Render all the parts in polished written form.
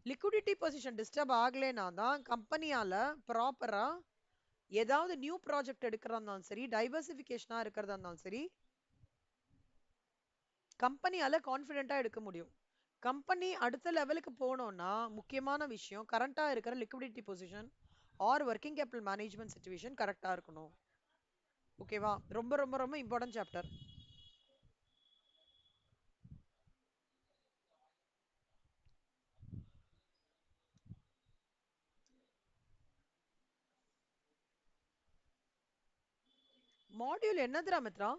Liquidity position disturb ஆகலைன்னா தான் கம்பெனியால ப்ராப்பரா ஏதாவது நியூ ப்ராஜெக்ட் எடுக்கிறதா இருந்தாலும் சரி, டைவர்சிஃபிகேஷனா இருக்கிறதா இருந்தாலும் சரி, கம்பெனியால கான்ஃபிடென்ட்டா எடுக்க முடியும். கம்பெனி அடுத்த லெவலுக்கு போனோம்னா முக்கியமான விஷயம் கரண்டா இருக்கிற liquidity position are working capital management situation கரெக்டா இருக்கணும். ஓகேவா? ரொம்ப ரொம்ப ரொம்ப இம்பார்ட்டன்ட் சாப்டர். மாடியூல் என்னதுடா மித்ரா?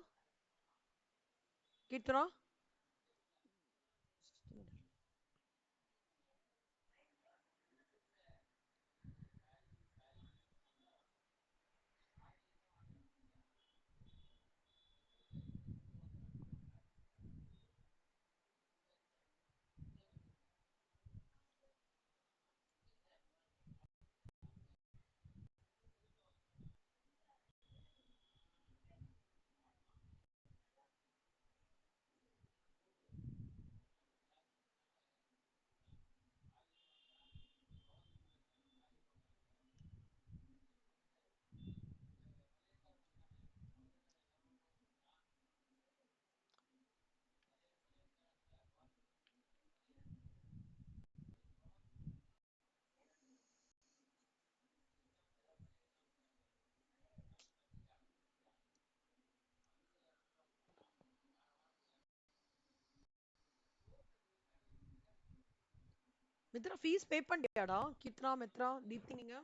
கீர்த்தனா? மித்ரா ஃபீஸ் பே பண்ணியாடா? கீர்த்தனா, மித்ரா, தீப்தி நீங்க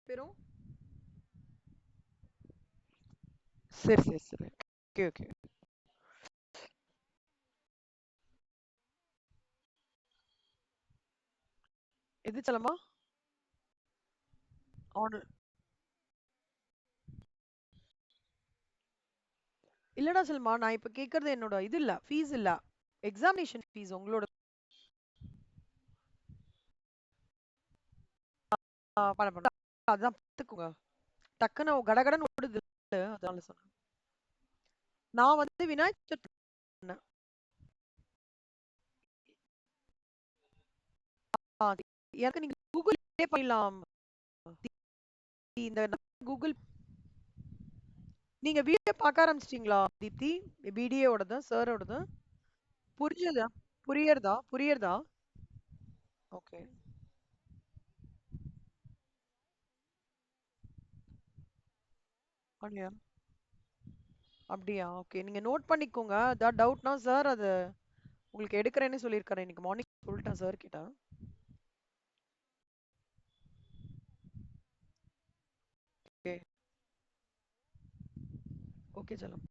பேரும்? சரி சரி சரி. Okay okay. எது செல்லமா? ஆன் இல்லடா செல்மா, நான் இப்ப கேக்குறது என்னோட இது இல்ல, ஃபீஸ் இல்ல. எக்ஸாமினேஷன் ஃபீஸ் உங்களோட. பண்ண பண்ண அதான் பார்த்துக்கோங்க. டக்குன்னு கடகடன்னு ஓடுது. அதனால சொன்னேன். நான் வந்து விநாயகர் சதுர்த்தி பண்ணேன். ஆ, எனக்கு நீங்க கூகுள் பே பண்ணலாம். இந்த கூகுள் நீங்க வீடியோ பார்க்க ஆரம்பிச்சிட்டீங்களா தீப்தி? பிடிஏ சாரோடது புரிஞ்சுதா? புரியறதா? ஓகே. அப்படியா? அப்படியா? ஓகே. நீங்க நோட் பண்ணிக்கோங்க. ஏதாவது டவுட்னா சார் அது உங்களுக்கு எடுக்கிறேன்னு சொல்லியிருக்காரு. இன்னைக்கு மார்னிங் சொல்லிட்டேன் சார் கிட்ட. ஓகே. ஓகே செல்லம்.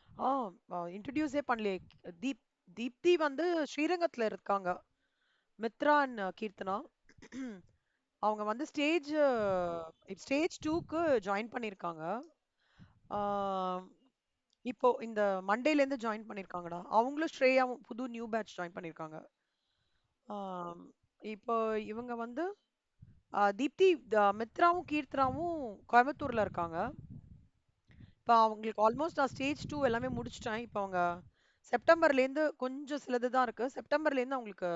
ஆ இன்ட்ரடியூஸே பண்ணலையே. தீப் தீப்தி வந்து ஸ்ரீரங்கத்துல இருக்காங்க. மித்ரா அண்ட் கீர்த்தனா. அவங்க வந்து ஸ்டேஜ் 2க்கு ஜாயின் பண்ணியிருக்காங்க. ஆ, இப்போ இந்த மண்டேல இருந்து ஜாயின் பண்ணியிருக்காங்கடா. அவங்களும் ஸ்ரேயாவும் புது நியூ பேட்ச் ஜாயின் பண்ணியிருக்காங்க. ஆம், இப்போ இவங்க வந்து தீப்தி, மித்ராவும் கீர்த்தனாவும் கோயம்புத்தூர்ல இருக்காங்க. இப்போ அவங்களுக்கு ஆல்மோஸ்ட் நான் ஸ்டேஜ் 2 எல்லாமே முடிச்சிட்டேன். இப்போ அவங்க செப்டம்பர்லேருந்து கொஞ்சம் சிலது தான் இருக்கு. செப்டம்பர்லேருந்து அவங்களுக்கு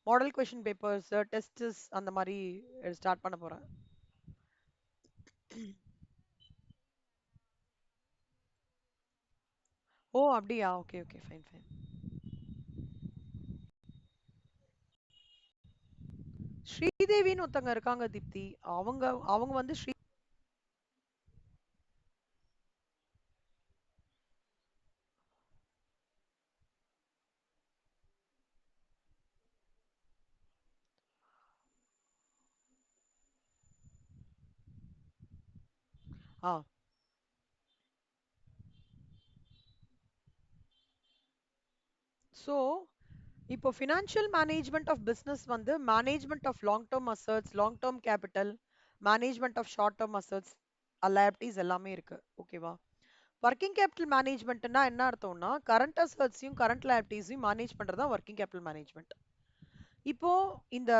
மாடல் கொஷின் பேப்பர்ஸ், டெஸ்ட்ஸ் அந்த மாதிரி ஸ்டார்ட் பண்ண போறேன். ஓ அப்படியா? Okay okay, fine fine. ஸ்ரீதேவின்னு ஒருத்தங்க இருக்காங்க தீப்தி. அவங்க அவங்க வந்து ஆ ஸோ இப்போ ஃபினான்ஷியல் மேனேஜ்மெண்ட் ஆஃப் பிஸ்னஸ் வந்து management of long term assets, long term capital, management of short term assets, liabilities எல்லாமே இருக்கு. ஓகேவா? ஒர்க்கிங் கேபிட்டல் மேனேஜ்மெண்ட்னா என்ன அர்த்தம்னா கரண்ட் அசட்ஸையும் கரண்ட் லைபிலிட்டிஸையும் மேனேஜ் பண்றது தான் ஒர்க்கிங் கேபிட்டல் மேனேஜ்மெண்ட். இப்போ இந்த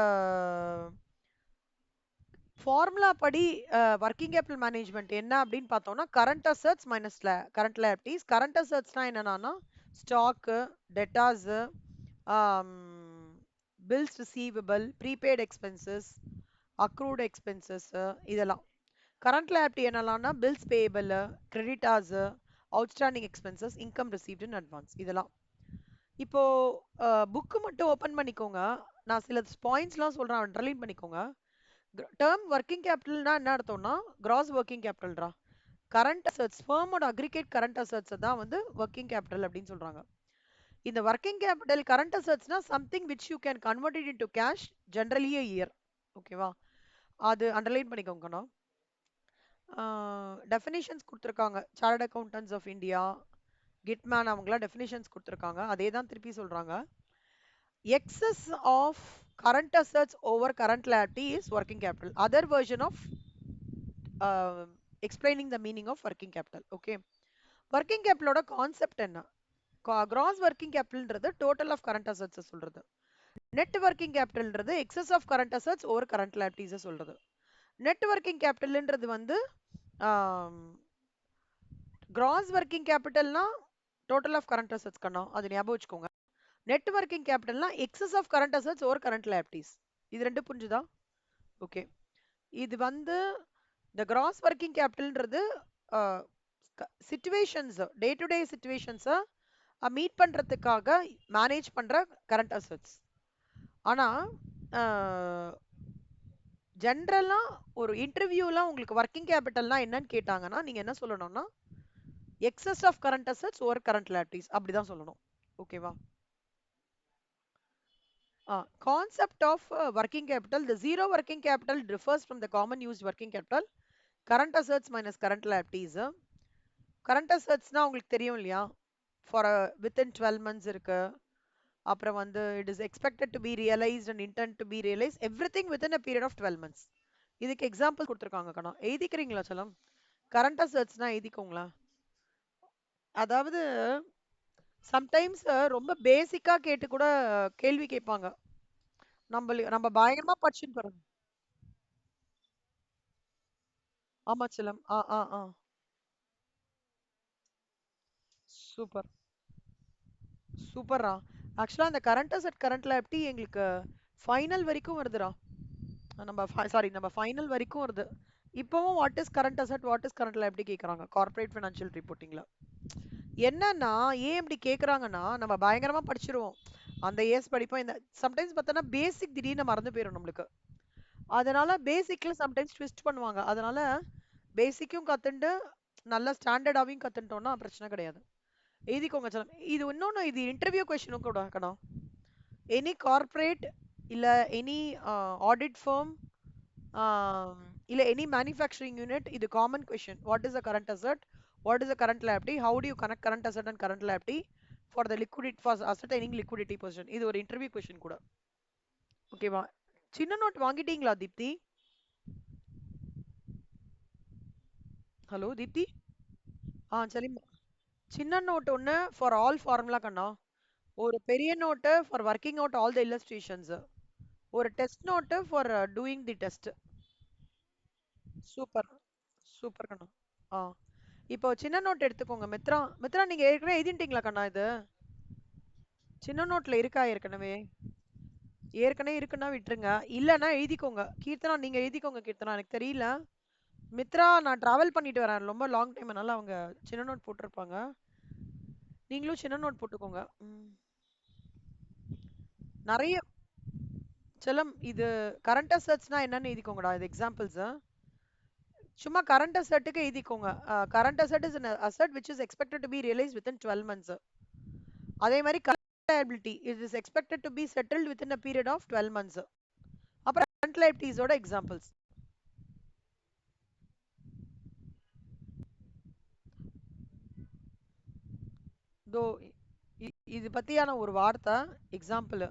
ஃபார்முலா படி ஒர்க்கிங் கேபிட்டல் மேனேஜ்மெண்ட் என்ன அப்படின்னு பார்த்தோம்னா கரண்ட் அசெட்ஸ் மைனஸ்ல கரண்ட் லைபிலிட்டிஸ். கரண்ட் அசெட்ஸ்னா என்னன்னா stock, debtors, bills receivable, prepaid expenses, accrued expenses, இதெல்லாம். கரண்ட் லைபிலிட்டி என்னலாம்னா bills payable, creditors, outstanding expenses, income received in advance, இதெல்லாம். இப்போ புக்கு மட்டும் ஓபன் பண்ணிக்கோங்க. நான் சில பாயிண்ட்ஸ்லாம் சொல்றேன், அண்டர்லைன் பண்ணிக்கோங்க. டேர்ம் ஒர்க்கிங் கேபிட்டல்னா என்ன அர்த்தம்னா கிராஸ் ஒர்க்கிங் கேபிட்டல்ரா. கரண்ட் அசெட்ஸ், ஃபர்மோட அக்ரிகேட் கரண்ட் அசெட்ஸ் தான் வந்து ஒர்க்கிங் கேபிட்டல் அப்படின்னு சொல்றாங்க. இந்த ஒர்க்கிங் கேபிட்டல் கரண்ட் அசெட்ஸ்னா something which you can convert it into cash generally a year. ஓகேவா? அது அண்டர்லைன் பண்ணிக்கோங்கண்ணா. டெஃபினிஷன்ஸ் கொடுத்துருக்காங்க. சார்ட் அக்கௌண்டன்ஸ் ஆஃப் இந்தியா, கிட்மேன் அவங்களாம் டெஃபினிஷன்ஸ் கொடுத்துருக்காங்க. அதே தான் திருப்பி சொல்றாங்க. Excess of current assets over current liability is working capital. Other version of explaining the meaning of working capital. Okay. Working capital ஓட கான்செப்ட் என்ன? கிராஸ் ஒர்க்கிங் கேபிட்டல்ன்றது டோட்டல் ஆஃப் கரண்ட் அசெட்ஸ் சொல்றது. நெட் ஒர்க்கிங் கேபிட்டல்ன்றது excess of current assets over current liabilities சொல்றது. Net working கேபிட்டல்ன்றது வந்து gross working கேபிட்டல்னா total of current assets கண்ணா, அது ஞாபகம் வச்சுக்கோங்க. நெட் ஒர்க்கிங் கேபிட்டல்னா excess of current assets over current liabilities. இது ரெண்டு புரிஞ்சுதா? ஓகே. இது வந்து இந்த கிராஸ் ஒர்க்கிங் கேபிட்டல்ன்றது சிச்சுவேஷன்ஸ், டே டு டே சிச்சுவேஷன்ஸை மீட் பண்றதுக்காக மேனேஜ் பண்ற கரண்ட் அசெட்ஸ். ஆனா ஜென்ரலா ஒரு இன்டர்வியூலாம் உங்களுக்கு ஒர்க்கிங் கேபிட்டல்னா என்னன்னு கேட்டாங்கன்னா நீங்க என்ன சொல்லணும்னா excess of current assets over current liabilities அப்படிதான் சொல்லணும். ஓகேவா? Concept of working capital. The zero working capital differs from the common used working capital. Current assets minus current liabilities. Current assets na உங்களுக்கு தெரியும் இல்லையா? For within 12 months இருக்கு. அப்புறம் வந்து it is expected to be realized and intend to be realized everything within a period of 12 months. இதுக்கு example கொடுத்துருக்காங்க கண்ணா. எழுதிக்கிறீங்களா செல்லம்? Current அசெட்ஸ்னா எழுதிக்கோங்களா? அதாவது சம்டைம்ஸ் ரொம்ப பேசிக்கா கேட்டு கூட கேள்வி கேட்பாங்க. நம்ம பயங்கரமா படிச்சுட்டு வரோம். ஆமா செல்லம். சூப்பர் சூப்பர்ரா. ஆக்சுவலா அந்த கரண்ட் அசெட் கரண்ட் லைபிலிட்டி எங்களுக்கு ஃபைனல் வரைக்கும் வருதுடா. நம்ம ஃபைனல் வரைக்கும் வருது. இப்போவும் what is current asset, what is current liability கேக்குறாங்க கார்ப்பரேட் ஃபைனான்சியல் ரிப்போர்ட்டிங்ல. என்னன்னா ஏன் இப்படி கேக்குறாங்கன்னா நம்ம பயங்கரமா படிச்சிருவோம். அந்த இயர்ஸ் படிப்போம். இந்த சம்டைம்ஸ் பார்த்தோன்னா பேசிக் திடீர்னு மறந்து போயிடும் நம்மளுக்கு. அதனால பேசிக்ல சம்டைம்ஸ் ட்விஸ்ட் பண்ணுவாங்க. அதனால பேசிக்கும் கத்துண்டு நல்ல ஸ்டாண்டர்டாவையும் கத்துட்டோம்னா பிரச்சனை கிடையாது. எழுதிக்கோங்க செல்லம். இது இன்னொன்னு, இது இன்டர்வியூ கொஸ்டினும் கூட கண்ணா. எனி கார்ப்பரேட் இல்ல எனி ஆடிட் ஃபர்ம் இல்ல எனி மேனுஃபேக்சரிங் யூனிட், இது common question. What is the current asset, what is the current liability, how to you connect current asset and current liability for the liquidity, for ascertaining liquidity position. இது ஒரு interview question கூட. ஓகேவா? சின்ன note வாங்கிட்டீங்களா Deepti? Hello Deepti. சரிம்மா. சின்ன note ஒன்று for all formula கண்ணா. ஒரு பெரிய note for working out all the illustrations. ஒரு test note for doing the test. Super super கண்ணா. ஆ இப்போ சின்ன நோட் எடுத்துக்கோங்க. மித்ரா, மித்ரா நீங்க ஏற்கனவே எழுதிட்டீங்களா கண்ணா? இது சின்ன நோட்ல இருக்கா ஏற்கனவே? ஏற்கனவே இருக்குன்னா விட்டுருங்க, இல்லைன்னா எழுதிக்கோங்க. கீர்த்தனா நீங்க எழுதிக்கோங்க. கீர்த்தனா எனக்கு தெரியல. மித்ரா நான் டிராவல் பண்ணிட்டு வரேன் ரொம்ப லாங் டைம், அதனால அவங்க சின்ன நோட் போட்டிருப்பாங்க. நீங்களும் சின்ன நோட் போட்டுக்கோங்க. நிறைய செல்லம், இது கரண்ட் அசெட்ஸ்னா என்னன்னு எழுதிக்கோங்கடா. இது எக்ஸாம்பிள்ஸ். சும்மா கரண்ட் அசெட்டுக்கு எழுதிக்கோங்க. Current asset is an asset which is expected to be realized within 12 months. அதே மாதிரி current liability it is expected to be settled within a period of 12 months. அப்புறம் current liabilities ஓட examples. தோ இது பத்தியான ஒரு வார்த்தை எக்ஸாம்பிள்.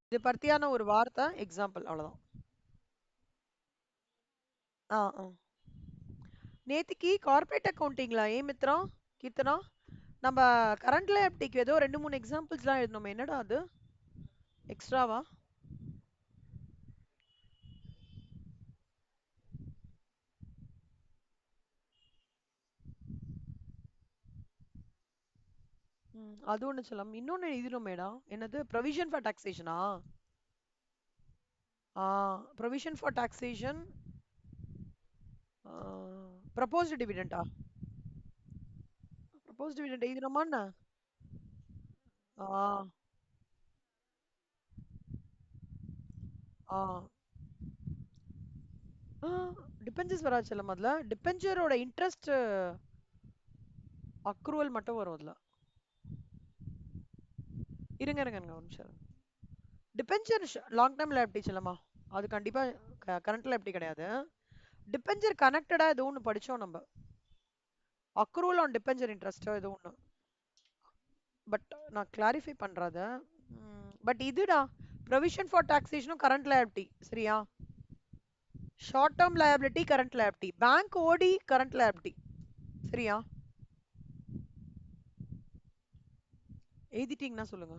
இது பத்தியான ஒரு வார்த்தை எக்ஸாம்பிள், அவ்வளவுதான். ஆ ஆ. நேத்திக்கு கார்ப்பரேட் அக்கவுண்டிங்ல ஏன் மித்ரா, கீர்த்தனா நம்ம கரண்ட் லைபிலிட்டிக்கு ஏதோ 2-3 எக்ஸாம்பிள்ஸ்லாம் எழுதணுமே, என்னடா அது எக்ஸ்ட்ராவா? அது ஒண்ணு சொல்லலாம். இன்னொன்னு எழுதினோமேடா. என்னது? ப்ரொவிஷன் ஃபார் டாக்ஸேஷனா? Provision for taxation. ப்ரப்போஸ்டு டிவிடெண்டா? ப்ரப்போஸ்டு டிவிடெண்ட் எழுதினோமா என்ன? ஆ ஆ டிபெஞ்சர்ஸ் வராது செல்லம் அதுல. டிபெஞ்சரோட இன்ட்ரெஸ்ட் அக்ரூவல் மட்டும் வரும் அதுல. இருங்க இருங்க இருங்க ஒரு நிமிஷம். டிபெஞ்சர் லாங் டேர்ம் லைபிலிட்டி செல்லமா. அது கண்டிப்பா கரண்ட் லைபிலிட்டி கிடையாது. டிபெஞ்சர் கனெக்டடா ஏதோ ஒன்று படிச்சோம் நம்ம. அக்ரூவல் ஆன் டிபெஞ்சர் இன்ட்ரெஸ்டோ ஏதோ ஒன்று. பட் நான் கிளாரிஃபை பண்றத. பட் இதுடா, ப்ரொவிஷன் ஃபார் டாக்ஸேஷனும் கரண்ட் லைபிலிட்டி சரியா? Short term liability current liability, bank OD current liability சரியா? எழுதிட்டீங்கன்னா சொல்லுங்க.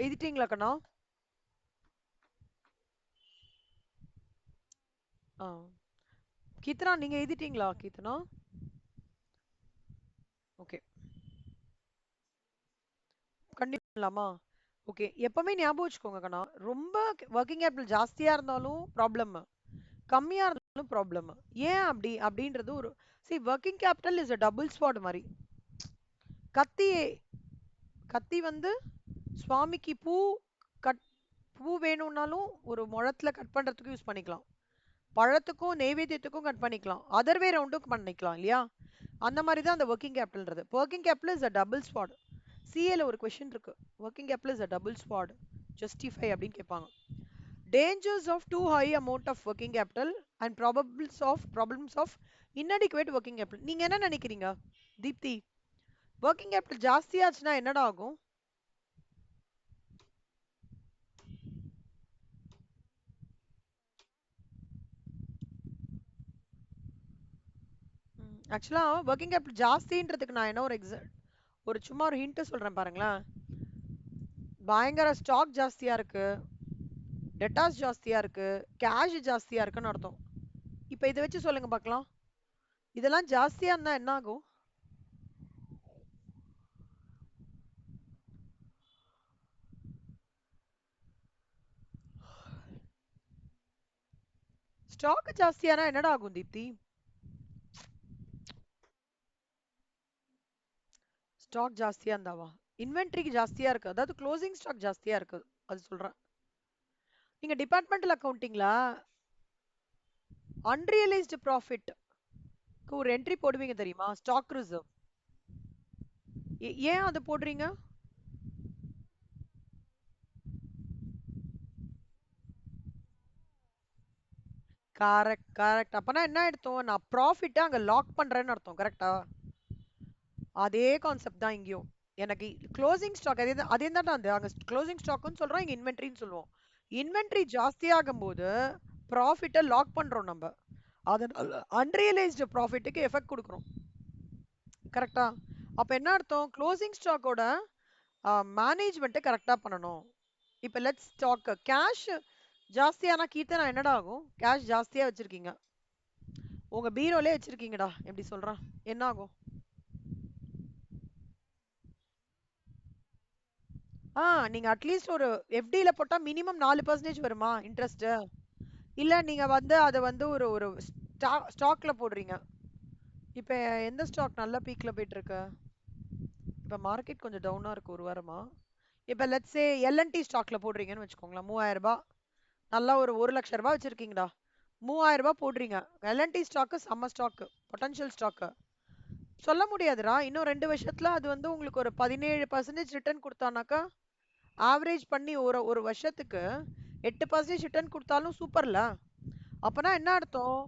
எழுதிட்டீங்களா கண்ணா? ஆ கீர்த்தனா நீங்க எழுதிட்டீங்களா கீர்த்தனா? ஓகே. கண்டிப்பா. ஓகே. எப்பவுமே ஞாபகம் வச்சுக்கோங்க கண்ணா. ரொம்ப ஒர்க்கிங் கேபிட்டல் ஜாஸ்தியா இருந்தாலும் ப்ராப்ளம். கம்மியா இருந்தாலும் ப்ராப்ளம். ஏன் அப்படி அப்படின்றது ஒரு working capital is a double sword மாதிரி. கத்தி கத்தி வந்து சுவாமிக்கு கட் பூ வேணும்னாலும் ஒரு முழத்துல கட் பண்றதுக்கு யூஸ் பண்ணிக்கலாம். பழத்துக்கும் நெய்வேத்தியத்துக்கும் கட் பண்ணிக்கலாம். அதர் வே ரவுண்டும் பண்ணிக்கலாம் இல்லையா? அந்த மாதிரி தான் அந்த ஒர்க்கிங் கேபிட்டல்ன்றது. Working capital is a double sword. சிஏல ஒரு கொஸ்டின் இருக்கு. Working capital is a double sword. Justify அப்படின்னு கேட்பாங்க. Dangers of too high amount of working capital and problems of inadequate working capital. நீங்க என்ன நினைக்கிறீங்க தீப்தி? working capital ஜாஸ்தியாச்சுன்னா என்னடா ஆகும்? ஆக்சுவலா working capital ஜாஸ்தின்றதுக்கு நான் என்ன ஒரு சும்மா ஒரு ஹிண்ட் சொல்றேன் பாருங்களேன். பயங்கர ஸ்டாக் ஜாஸ்தியா இருக்கு, டெட்டாஸ் ஜாஸ்தியா இருக்கு, கேஷ் ஜாஸ்தியா இருக்குன்னு அர்த்தம். இப்ப இதை வச்சு சொல்லுங்க பார்க்கலாம். இதெல்லாம் ஜாஸ்தியா இருந்தா என்ன ஆகும்? ஸ்டாக் ஜாஸ்தியானா என்னடா ஆகும் தீப்தி? ஸ்டாக் ஜாஸ்தியா இருந்தாவா? இன்வென்ட்ரிக்கு ஜாஸ்தியா இருக்கு, அதாவது க்ளோசிங் ஸ்டாக் ஜாஸ்தியா இருக்கு அது சொல்றேன். நீங்க டிபார்ட்மெண்டல் அக்கவுண்டிங்ல அன்ரியலைஸ்டு ப்ராஃபிட் ஒரு என்ட்ரி போடுவீங்க தெரியுமா? Stock reserve. ஏன் அதை போடுறீங்க? Correct correct. அப்பனா என்ன எடுத்தோம்? நான் ப்ராஃபிட்டை அங்க லாக் பண்றேன்னு அர்த்தம். கரெக்டா? அதே கான்செப்ட் தான் இங்கேயும். எனக்கு க்ளோசிங் ஸ்டாக் அதே தான் அந்த அங்க க்ளோசிங் ஸ்டாக்னு சொல்றோம், இங்க இன்வென்ட்ரின்னு சொல்லுவோம். இன்வென்ட்ரி ஜாஸ்தி ஆகும்போது ப்ராஃபிட்டை லாக் பண்றோம் நம்ம. அதனால அன்ரியலைஸ்டு ப்ராஃபிட்டுக்கு எஃபெக்ட் கொடுக்குறோம். கரெக்டா? அப்ப என்ன அர்த்தம்? க்ளோசிங் ஸ்டாக்கோட மேனேஜ்மெண்ட்டை கரெக்டா பண்ணணும். இப்ப லெட்ஸ் டாக் கேஷ் ஜாஸ்தியானா கீர்த்தனா என்னடா ஆகும்? கேஷ் ஜாஸ்தியா வச்சிருக்கீங்க, உங்க பீரோலே வச்சிருக்கீங்கடா, எப்படி சொல்றான், என்ன ஆகும்? நீங்க அட்லீஸ்ட் ஒரு எஃப்டில போட்டா மினிமம் 4% வருமா இன்ட்ரெஸ்ட்? இல்ல நீங்க வந்து அதை வந்து ஒரு ஒரு ஸ்டாக்ல போடுறீங்க. இப்ப எந்த ஸ்டாக் நல்ல பீக்ல போயிட்டு இருக்கு? இப்ப மார்க்கெட் கொஞ்சம் டவுனா இருக்கு ஒரு வாரமா. இப்ப லெட்ஸ் சே எல்என்டி ஸ்டாக்ல போடுறீங்கன்னு வச்சுக்கோங்களேன். 3000 ரூபாய் நல்லா ஒரு 1,00,000 ரூபாய் வச்சிருக்கீங்கடா. 3000 ரூபாய் போடுறீங்க. எல்என்டி ஸ்டாக்கு செம்ம ஸ்டாக்கு, பொட்டன்ஷியல் ஸ்டாக்கு. சொல்ல முடியாதுடா. இன்னும் 2 வருஷத்துல அது வந்து உங்களுக்கு ஒரு 17% ரிட்டர்ன் கொடுத்தானாக்கா, ஆவரேஜ் பண்ணி ஒரு ஒரு வருஷத்துக்கு 8% ரிட்டர்ன் கொடுத்தாலும் சூப்பர்ல. அப்பனா என்ன அர்த்தம்?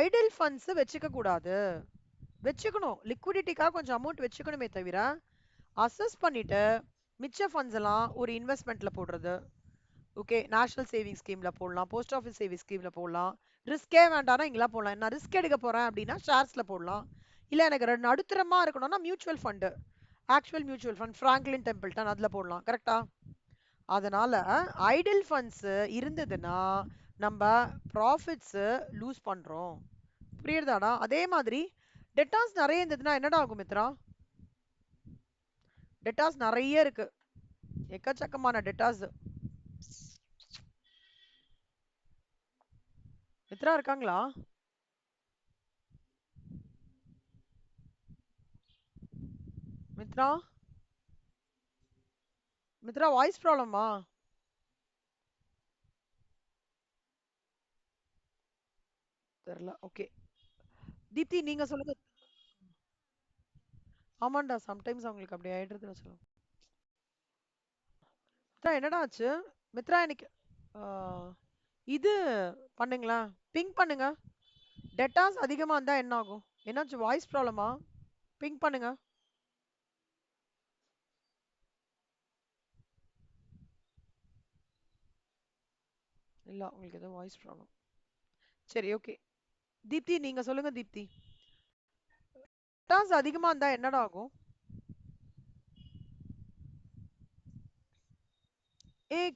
ஐடில் ஃபண்ட்ஸ் வச்சுக்க கூடாது. வச்சுக்கணும், லிக்விடிட்டிக்காக கொஞ்சம் அமௌண்ட் வச்சுக்கணுமே தவிர, அசஸ் பண்ணிட்டு மிச்ச ஃபண்ட்ஸ் எல்லாம் ஒரு இன்வெஸ்ட்மெண்ட்ல போடுறது. ஓகே, நேஷனல் சேவிங் ஸ்கீம்ல போடலாம், போஸ்ட் ஆஃபீஸ் சேவிங் ஸ்கீம்ல போடலாம். ரிஸ்கே வேண்டாம்னா இங்கெல்லாம் போடலாம். நான் ரிஸ்க் எடுக்க போறேன் அப்படின்னா ஷேர்ஸ்ல போடலாம். இல்ல எனக்கு நடுத்தரமா இருக்கணும்னா mutual fund, actual mutual fund, Franklin Templeton, அதுல போடலாம். கரெக்டா? அதனால ஐடில் ஃபண்ட்ஸ் இருந்ததுன்னா நம்ம ப்ராஃபிட்ஸ் லூஸ் பண்றோம். புரியுதாடா? அதே மாதிரி டெட்டாஸ் நிறைய இருந்ததுன்னா என்னடா ஆகும் மித்ரா? டெட்டாஸ் நிறைய இருக்கு, எக்கச்சக்கமான டெட்டாஸ். மித்ரா இருக்காங்களா? மித்ரா, மித்ரா வாய்ஸ் ப்ராப்ளமா? தெரியல. ஓகே, தீப்தி நீங்க சொல்லுங்க. ஆமாண்டா, சம்டைம்ஸ் அவங்களுக்கு அப்படி ஆயிடுறதுன்னு சொல்லுங்க. மித்ரா என்னடா ஆச்சு? மித்ரா எனக்கு இது பண்ணுங்களா, பிங்க் பண்ணுங்க. டெட்டாஸ் அதிகமா இருந்தா என்ன ஆகும்? என்னாச்சு, வாய்ஸ் ப்ராப்ளமா? பிங்க் பண்ணுங்க. இல்ல, உங்களுக்கு ஏதோ வாய்ஸ் ப்ராப்ளம். சரி, ஓகே. தீப்தி நீங்க சொல்லுங்க தீப்தி. டெட்டாஸ் அதிகமா இருந்தா என்னடா ஆகும்?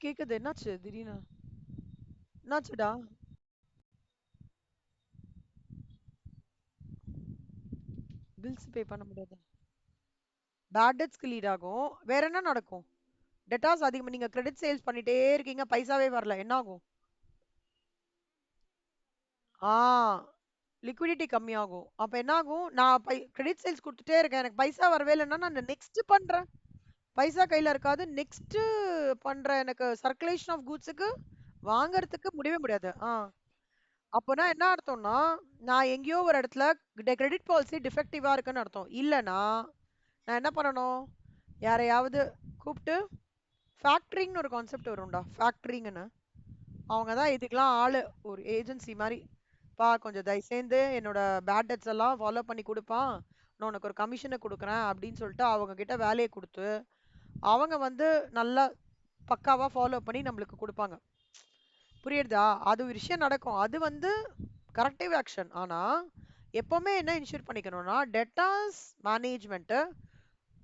கேக்குது, என்னாச்சு திடீர்னு? என்னாச்சுடா? பில்ஸ் பே பண்ண முடியாது. பேட் டெட்ஸ்க்கு லீட் ஆகும். வேற என்ன நடக்கும்? டெட்டாஸ் அதிகமா நீங்க கிரெடிட் சேல்ஸ் பண்ணிட்டே இருக்கீங்க, பைசாவே வரல, என்ன ஆகும்? ஆ லிக்விடிட்டி கம்மியாகும். அப்ப என்ன ஆகும்? நான் கிரெடிட் சேல்ஸ் கொடுத்துட்டே இருக்கேன், எனக்கு பைசா வரவே இல்லைன்னா நான் நெக்ஸ்ட் பண்றேன். பைசா கையில இருக்காது. நெக்ஸ்ட் பண்ற எனக்கு சர்க்குலேஷன் ஆஃப் கூட்ஸுக்கு வாங்கறதுக்கு முடியவே முடியாது. அப்போனா என்ன அர்த்தம்னா, நான் எங்கேயோ ஒரு இடத்துல கிரெடிட் பாலிசி டிஃபெக்டிவா இருக்குன்னு அர்த்தம். இல்லைன்னா நான் என்ன பண்ணணும்? யாரையாவது கூப்பிட்டு, ஃபேக்டரிங்னு ஒரு கான்செப்ட் வரும்டா, ஃபேக்டரிங்னு. அவங்க தான் இதுக்கெல்லாம் ஆளு, ஒரு ஏஜென்சி மாதிரி. பா கொஞ்சம் தயவு சேர்ந்து என்னோட பேட் டெட்ஸ் எல்லாம் ஃபாலோ பண்ணி கொடுப்பான், நான் உனக்கு ஒரு கமிஷனை கொடுக்குறேன் அப்படின்னு சொல்லிட்டு அவங்க கிட்ட வேலையை கொடுத்து, அவங்க வந்து நல்லா பக்காவா ஃபாலோ பண்ணி நம்மளுக்கு கொடுப்பாங்க. புரியுதா? அது ஒரு விஷயம் நடக்கும். அது வந்து கரெக்டிவ் ஆக்ஷன். ஆனா எப்பவுமே என்ன இன்ஷூர் பண்ணிக்கணும்னா, டெட்டாஸ் மேனேஜ்மெண்ட்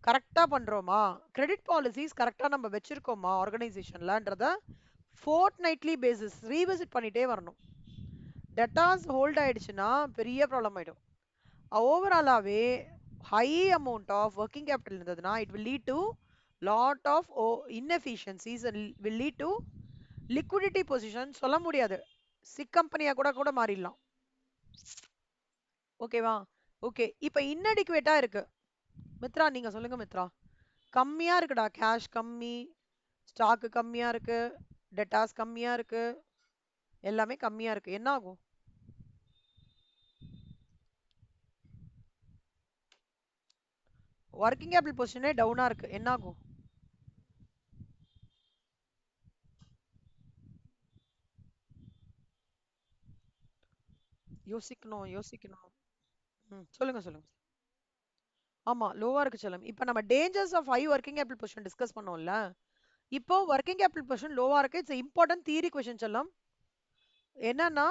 கரெக்டா பண்றோமா, கிரெடிட் பாலிசிஸ் கரெக்டா நம்ம வச்சிருக்கோமா ஆர்கனைசேஷன்லன்றத ஃபோர்ட் நைட்லி பேசிஸ் ரீவிசிட் பண்ணிட்டே வரணும். டெட்டாஸ் ஹோல்ட் ஆயிடுச்சுன்னா பெரிய ப்ராப்ளம் ஆயிடும். ஓவராலாவே high amount of working capital இருந்ததுன்னா it will lead to lot of inefficiencies and will lead to liquidity position. சொல்ல முடியாது, சிக் கம்பெனியா கூட கூட மாறிடலாம். ஓகேவா? ஓகே, இப்போ இன்னடிக்குவேட்டா இருக்கு. மித்ரா நீங்க சொல்லுங்க மித்ரா. கம்மியா இருக்குடா, கேஷ் கம்மி, ஸ்டாக் கம்மியா இருக்கு, டெட்டாஸ் கம்மியா இருக்கு, எல்லாமே கம்மியா இருக்கு, என்ன ஆகும்? ஒர்க்கிங் கேபிட்டல் பொசிஷனே டவுனா இருக்கு, என்ன ஆகும்? யோசிக்கணும் யோசிக்கணும். சொல்லுங்க சொல்லுங்க. ஆமா, லோவா இருக்கு செல்லம். இப்போ நம்ம dangers of high working capital position discuss பண்ணோம்ல. இப்போ ஒர்க்கிங் கேபிட்டல் பொசிஷன் லோவா இருக்கு. இட்ஸ் இம்பார்ட்டன்ட் தியரி கொஸ்டின் செல்லம். என்னன்னா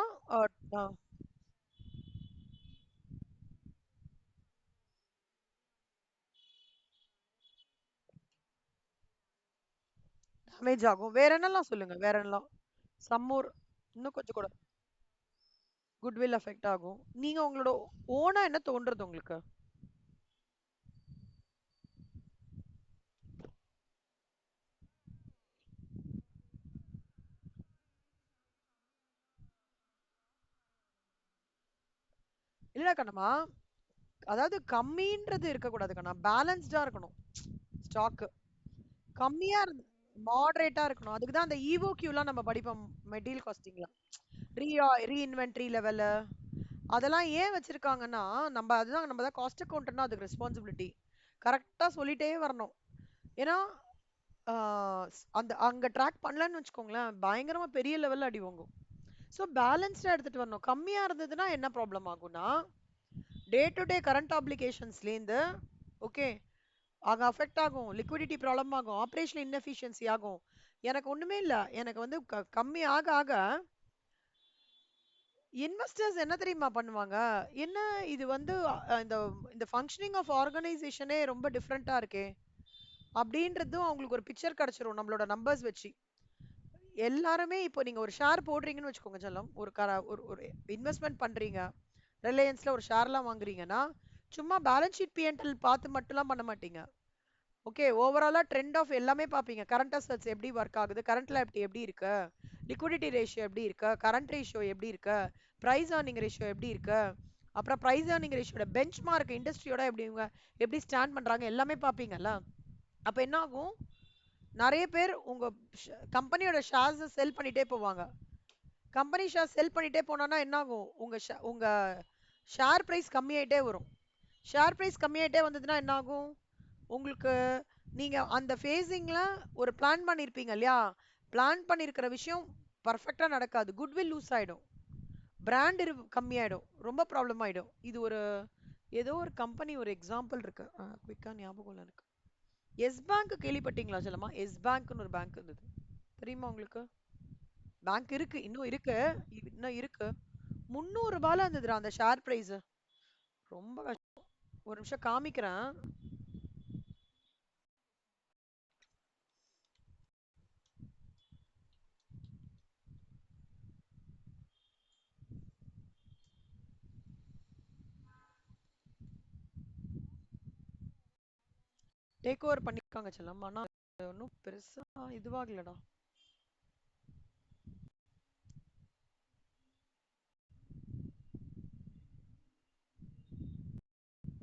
டேமேஜ் ஆகும். வேற என்னலாம் சொல்லுங்க, வேற என்னலாம்? சம்மூர் இன்னும் கொஞ்சம் கூட குட்வில் எஃபெக்ட் ஆகும். நீங்க உங்களோட ஓனா என்ன தோன்றது உங்களுக்கு? இல்ல கண்ணம்மா, அதாவது கம்மின்றது இருக்கக்கூடாதுக்கண்ணா, பேலன்ஸ்டா இருக்கணும் ஸ்டாக். கம்மியா இருந்து மாடரேட்டா இருக்கணும். அதுக்கு தான் அந்த EOQலாம் நம்ம படிப்போம் மெட்டீரியல் காஸ்டிங்ல. ரீ ரீஇன்வென்டரி லெவலு அதெல்லாம் ஏன் வச்சிருக்காங்கன்னா, நம்ம தான் காஸ்ட் அக்கவுண்டன்ட்னா அதுக்கு ரெஸ்பான்சிபிலிட்டி. கரெக்ட்டா சொல்லிட்டே வரணும். ஏன்னா, ஆ அந்த அங்க ட்ராக் பண்ணலன்னு வச்சுக்கோங்களேன், பயங்கரமா பெரிய லெவல்ல அடி வாங்கும். ஸோ பேலன்ஸ்டா எடுத்துட்டு வரணும். கம்மியா இருந்ததுன்னா என்ன ப்ராப்ளம் ஆகும்னா, டே டு டே கரண்ட் ஆப்ளிகேஷன்ஸ்லேருந்து ஓகே அங்க அஃபெக்ட் ஆகும். லிக்விடிட்டி ப்ராப்ளம் ஆகும். ஆப்ரேஷனல் இன்எஃபிஷியன்சி ஆகும். எனக்கு ஒண்ணுமே இல்ல. எனக்கு வந்து கம்மி ஆக ஆக இன்வெஸ்டர்ஸ் என்ன தெரியுமா பண்ணுவாங்க? என்ன இது வந்து இந்த இந்த ஃபங்ஷனிங் ஆஃப் ஆர்கனைசேஷனே ரொம்ப டிஃபரெண்ட்டா இருக்கே! அப்படின்றதும் அவங்களுக்கு ஒரு பிக்சர் கிடைச்சிரும் நம்மளோட நம்பர்ஸ் வச்சு. எல்லாருமே இப்போ நீங்க ஒரு ஷேர் போடுறீங்கன்னு வச்சுக்கோங்க செல்லம். ஒரு ஒரு இன்வெஸ்ட்மென்ட் பண்றீங்க. ரிலையன்ஸ்ல ஒரு ஷேர்லாம் வாங்குறீங்கன்னா, சும்மா பேலன்ஸ் ஷீட் P&L பார்த்து மட்டும்லாம் பண்ண மாட்டீங்க. ஓகே ஓவராலா ட்ரெண்ட் ஆஃப் எல்லாமே பார்ப்பீங்க. கரண்ட் அசெட்ஸ் எப்படி ஒர்க் ஆகுது, கரண்ட் லைபிலிட்டி எப்படி இருக்கு, லிக்விடிட்டி ரேஷியோ எப்படி இருக்கு, கரண்ட் ரேஷியோ எப்படி இருக்கு, பிரைஸ் ஏர்னிங் ரேஷியோ எப்படி இருக்கு, அப்புறம் பிரைஸ் ஏர்னிங் ரேஷியோட பெஞ்ச் மார்க் இண்டஸ்ட்ரியோட எப்படி இவங்க எப்படி ஸ்டாண்ட் பண்றாங்க எல்லாமே பார்ப்பீங்கல்ல. அப்ப என்ன ஆகும், நிறைய பேர் உங்க கம்பெனியோட ஷேர்ஸ் செல் பண்ணிட்டே போவாங்க. கம்பெனி ஷேர் செல் பண்ணிட்டே போனோம்னா என்ன ஆகும், உங்க ஷேர் பிரைஸ் கம்மியாயிட்டே வரும். ஷேர் பிரைஸ் கம்மியாயிட்டே வந்ததுன்னா என்ன ஆகும், உங்களுக்கு நீங்க அந்த ஃபேஸிங்ல ஒரு பிளான் பண்ணியிருப்பீங்க இல்லையா, பிளான் பண்ணியிருக்கிற விஷயம் பர்ஃபெக்டா நடக்காது. குட்வில் லூஸ் ஆயிடும், பிராண்ட் கம்மியாயிடும், ரொம்ப ப்ராப்ளம் ஆயிடும். இது ஒரு ஏதோ ஒரு கம்பெனி ஒரு எக்ஸாம்பிள் இருக்கு, குயிக்கா ஞாபகம் இல்ல எனக்கு. எஸ் பேங்க் கேள்விப்பட்டீங்களா சொல்லமா? எஸ் பேங்க்னு ஒரு பேங்க் இருந்தது, தெரியுமா உங்களுக்கு? பேங்க் இருக்கு, இன்னும் இருக்கு, இன்னும் இருக்கு. 300 ரூபாயில இருந்ததுடா அந்த ஷேர் பிரைஸ். ரொம்ப கஷ்டம். ஒரு நிமிஷம் காமிக்கிறேன். டேக் ஓவர் பண்ணிருக்காங்க செல்லம், ஆனா ஒன்றும் பெருசா இதுவாகலடா.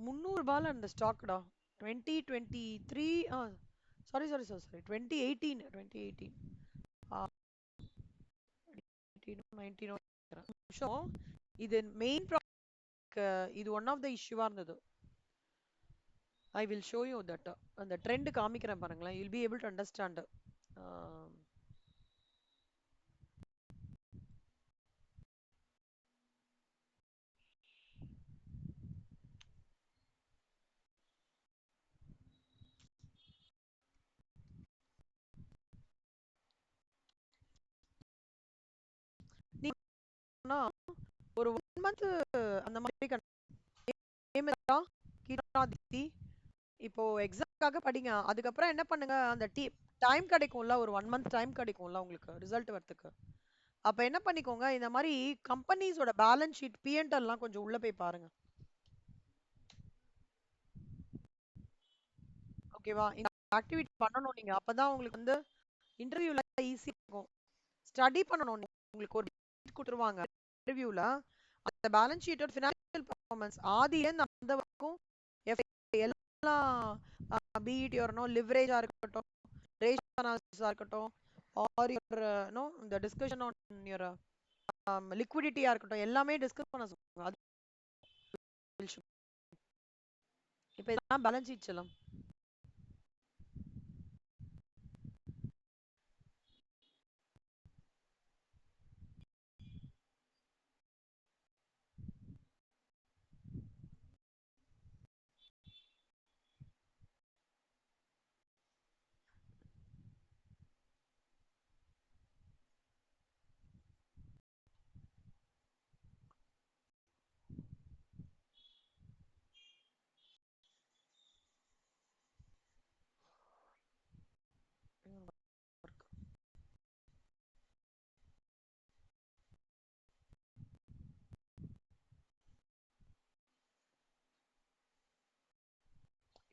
300 ரூபாயில இருந்த ஸ்டாக்டா. 2023 சாரி சாரி சாரி சாரி 2018 2018 நிமிஷம். இது மெயின் இது ஒன் ஆஃப் த இஷ்யூவா இருந்தது. I will show you that. அந்த ட்ரெண்ட் காமிக்கிறேன் பாருங்களேன், you will be able to understand. ஒரு 1 மந்த் அந்த மாதிரி இப்போ எக்ஸாம்க்காக படிங்க. அதுக்கப்புறம் என்ன பண்ணுங்க, அந்த டைம் கிடைக்கும்ல, ஒரு 1 மந்த் டைம் கிடைக்கும்ல உங்களுக்கு ரிசல்ட் வரதுக்கு. அப்ப என்ன பண்ணிக்கோங்க, இந்த மாதிரி கம்பெனிஸோட பேலன்ஸ் ஷீட் P&L கொஞ்சம் உள்ள போய் பாருங்க. ஓகேவா? இந்த ஆக்டிவிட்டி பண்ணணும் நீங்க. அப்பதான் உங்களுக்கு வந்து இன்டர்வியூல ஈஸி இருக்கும். ஸ்டடி பண்ணணும் நீங்க. உங்களுக்கு ஒரு கொடுத்துருவாங்க இன்டர்வியூல. அந்த பேலன்ஸ் ஷீட்டோட ஃபினான்ஷியல் பெர்ஃபார்மன்ஸ் ஆதியிலேருந்து அந்த வரைக்கும் எல்லாம் பிஇடி வரணும், லிவரேஜா இருக்கட்டும், ரேஷியோ அனாலிசிஸா இருக்கட்டும், ஆர் யுவர் நோ இந்த டிஸ்கஷன் ஆன் யுவர் லிக்விடிட்டியா இருக்கட்டும், எல்லாமே டிஸ்கஸ் பண்ண சொல்லுங்க. அது இப்போ இதெல்லாம் பேலன்ஸ் ஷீட் செல்லம்.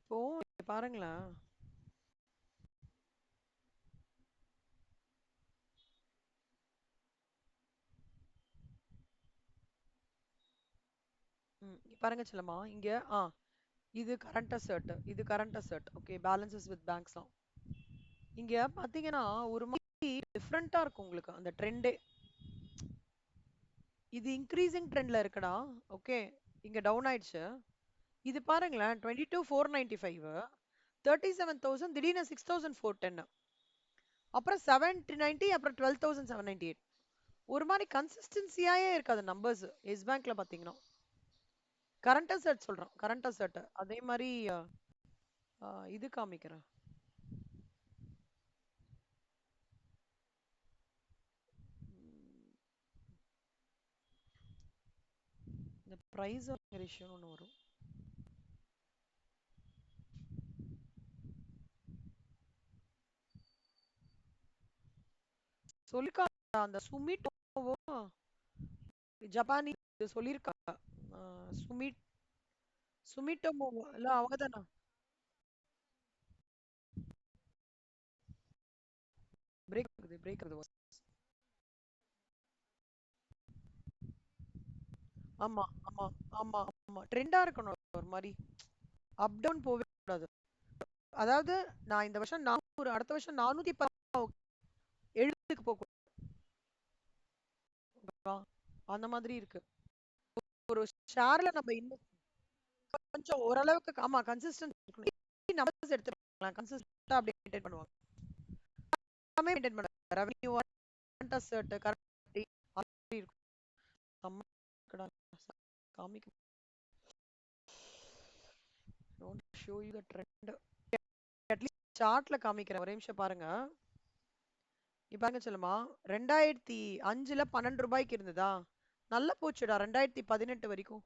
இப்போ பாருங்களேன், பாருங்க செல்லம்மா இங்க. இது கரண்ட் அசெட், இது current asset. Okay, balances with பேங்க்ஸ்லாம். இங்க பாத்தீங்கன்னா ஒரு மாதிரி டிஃப்ரெண்டா இருக்கும் உங்களுக்கு அந்த ட்ரெண்டே. இது இன்க்ரீசிங் ட்ரெண்ட்ல இருக்குடா. ஓகே, இங்க டவுன் ஆயிடுச்சு. இது பாருங்களேன், 22,495, 37,000, திடீர்னு 6,410, அப்புறம் 790, அப்புறம் 12,798. ஒரு மாதிரி கன்சிஸ்டன்சியாயே இருக்காது நம்பர்ஸ் எஸ் பேங்க்ல பாத்தீங்கன்னா. கரண்ட் அசெட் சொல்றோம், கரண்ட் அசெட். அதே மாதிரி இது காமிக்கிறேன். இந்த பிரைஸ் ரேஷியோன்னு ஒன்று வரும். சொல்லிருக்காங்க அந்த சுமிட்டோவோ ஜப்பானி சொல்லியிருக்காங்க. சுமிட் சுமிட்டோமோ இல்ல அவங்க தானே? பிரேக் ஆகுது, பிரேக் ஆகுது. ஆமா ஆமா ஆமா ஆமா, ட்ரெண்டா இருக்கணும் ஒரு மாதிரி. அப் டவுன் போகவே கூடாது. அதாவது நான் இந்த வருஷம் 400, அடுத்த வருஷம் 410 எழுத்துக்கு போக கூடாதா? அந்த மாதிரி இருக்கு. ஒரு ஷேர்ல நம்ம இன்னும் கொஞ்சம் ஓரளவுக்கு கன்சிஸ்டன்ட் இருக்கணும். நம்பர்ஸ் எடுத்துக்கலாம், கன்சிஸ்டன்ட்டா அப்படியே மெயின்டைன் பண்ணுவாங்க. எல்லாமே மெயின்டைன் பண்ணுவாங்க. ரெவென்யூ, கரண்ட் அசெட், கரண்ட் அப்படி இருக்கும். செம்ம இருக்குடா. காமிக்க don't show you the trend. At least சார்ட்ல காமிக்கிறேன், ஒரே நிமிஷம் பாருங்க. இப்ப பாருங்க சொல்லுமா, 2005ல 12 ரூபாய்க்கு இருந்ததா, நல்லா போச்சுடா 2018 வரைக்கும்.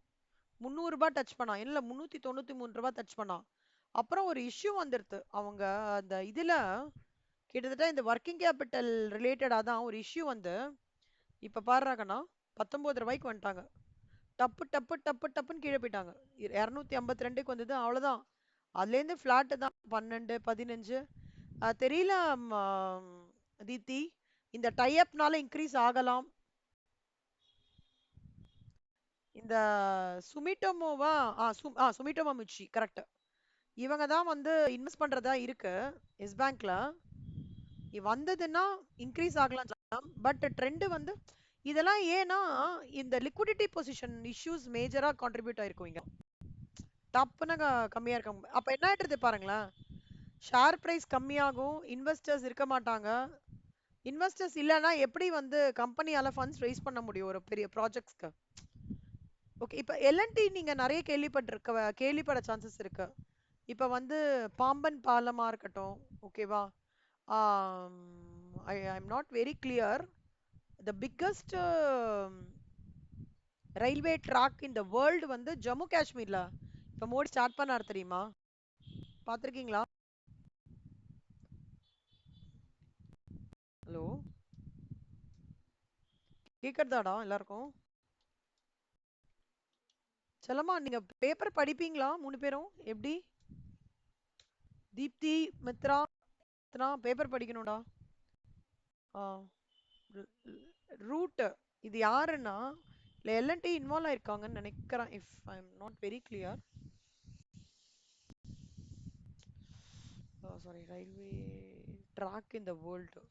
300 ரூபாய் டச் பண்ணா, இல்ல 393 ரூபாய் டச் பண்ணா. அப்புறம் ஒரு இஷ்யூ வந்துருது அவங்க அந்த இதுல, கிட்டத்தட்ட இந்த ஒர்க்கிங் கேபிட்டல் ரிலேட்டடா தான் ஒரு இஷ்யூ வந்து, இப்ப பாடுறாங்கன்னா 19 ரூபாய்க்கு வந்துட்டாங்க. டப்பு டப்பு டப்பு டப்புன்னு கீழே போயிட்டாங்க. 252க்கு வந்தது, அவ்வளவுதான். அதுல இருந்து பிளாட் தான் 12, 15. தெரியல. தீப்தி, இந்த டைஅப்னால இன்க்ரீஸ் ஆகலாம். இந்த சுமிட்டோமோவா, சுமிட்டோமோ மிச்சி கரெக்ட். இவங்க தான் வந்து இன்வெஸ்ட் பண்றதா இருக்கு எஸ் பேங்க்ல. வந்ததுன்னா இன்க்ரீஸ் ஆகலாம். பட் ட்ரெண்ட் வந்து இதெல்லாம் ஏன்னா இந்த லிக்விடிட்டி பொசிஷன் இஷ்யூஸ் மேஜரா கான்ட்ரிபியூட் ஆயிருக்கும் இங்க. டப்புன்னு கம்மியா இருக்காங்க. அப்ப என்ன ஆயிடுறது பாருங்களேன், ஷேர் பிரைஸ் கம்மியாகும், இன்வெஸ்டர்ஸ் இருக்க மாட்டாங்க. இன்வெஸ்டர்ஸ் இல்லைன்னா எப்படி வந்து கம்பெனியால ஃபண்ட்ஸ் ரைஸ் பண்ண முடியும் ஒரு பெரிய ப்ராஜெக்ட்ஸ்க்கு? ஓகே, இப்ப எல்என்டி நீங்க நிறைய கேள்விப்பட சான்சஸ் இருக்கு. இப்ப வந்து பாம்பன் பாலமா இருக்கட்டும், ஓகேவா? I am not very clear. The biggest railway track in the world வந்து ஜம்மு காஷ்மீர்ல இப்ப மோடி ஸ்டார்ட் பண்ணாரு, தெரியுமா? பாத்திருக்கீங்களா? ஹலோ, கேக்குறதாடா எல்லாருக்கும்? செல்லம்மா, நீங்க பேப்பர் படிப்பீங்களா 3 பேரும்? எப்படி? தீப்தி, மித்ரா, பேப்பர் படிக்கணும்டா. ரூட் இது யாருன்னா, இல்ல எல்என்டி இன்வால்வ் ஆயிருக்காங்கன்னு நினைக்கிறேன், if I am not very clear. Sorry, railway track in the world.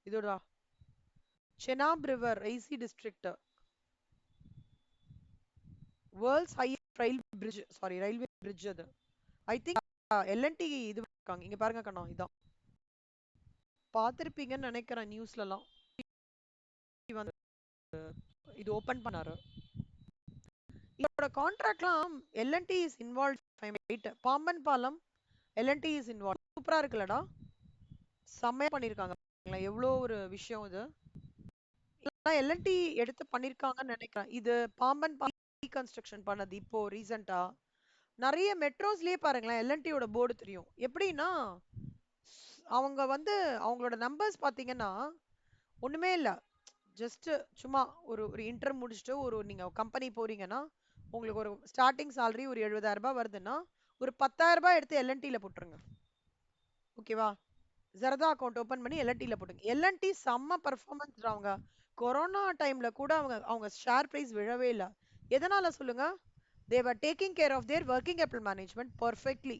இதோடா செனாப் ரிவர் ஐசி district, world's highest railway bridge அது. ஐ திங்க் எல்என்டி இது இருக்காங்க. இங்க பாருங்க கண்ணா, இதான் பார்த்திருப்பீங்கன்னு நினைக்கிறேன் நியூஸ்லலாம். வந்து இது ஓபன் பண்ணாரு. இதோட கான்ட்ராக்ட்லாம் எல்என்டி இஸ் இன்வால்வ். பாம்பன் பாலம் எல்என்டி இஸ் இன்வால்வ். சூப்பரா இருக்குல்லடா, செம்மையா பண்ணிருக்காங்க. எவ்வளோ ஒரு விஷயம் இது. எல்என்டி எடுத்து பண்ணிருக்காங்கன்னு நினைக்கிறேன். இது பாம்பன் ரீகன்ஸ்ட்ரக்ஷன் பண்ணது இப்போ ரீசெண்டா. நிறைய மெட்ரோஸ்லயே பாருங்களேன் எல்என்டியோட போர்டு தெரியும். எப்படின்னா அவங்க வந்து அவங்களோட நம்பர்ஸ் பாத்தீங்கன்னா ஒண்ணுமே இல்ல. ஜஸ்ட் சும்மா ஒரு ஒரு இன்டர் முடிச்சுட்டு ஒரு நீங்க கம்பெனி போறீங்கன்னா உங்களுக்கு ஒரு ஸ்டார்டிங் salary ஒரு 70,000 ரூபாய் வருதுன்னா ஒரு 10,000 ரூபாய் எடுத்து எல்என்டில போட்டுருங்க. ஓகேவா? ஜரதா அக்கௌண்ட் ஓபன் பண்ணி எல்என்டில போட்டுங்க. எல்என்டி செம்ம பர்ஃபார்மன்ஸ் அவங்க. கொரோனா டைம்ல கூட அவங்க அவங்க ஷேர் பிரைஸ் விழவே இல்ல. எதனால சொல்லுங்க? They were taking care of their working capital management perfectly.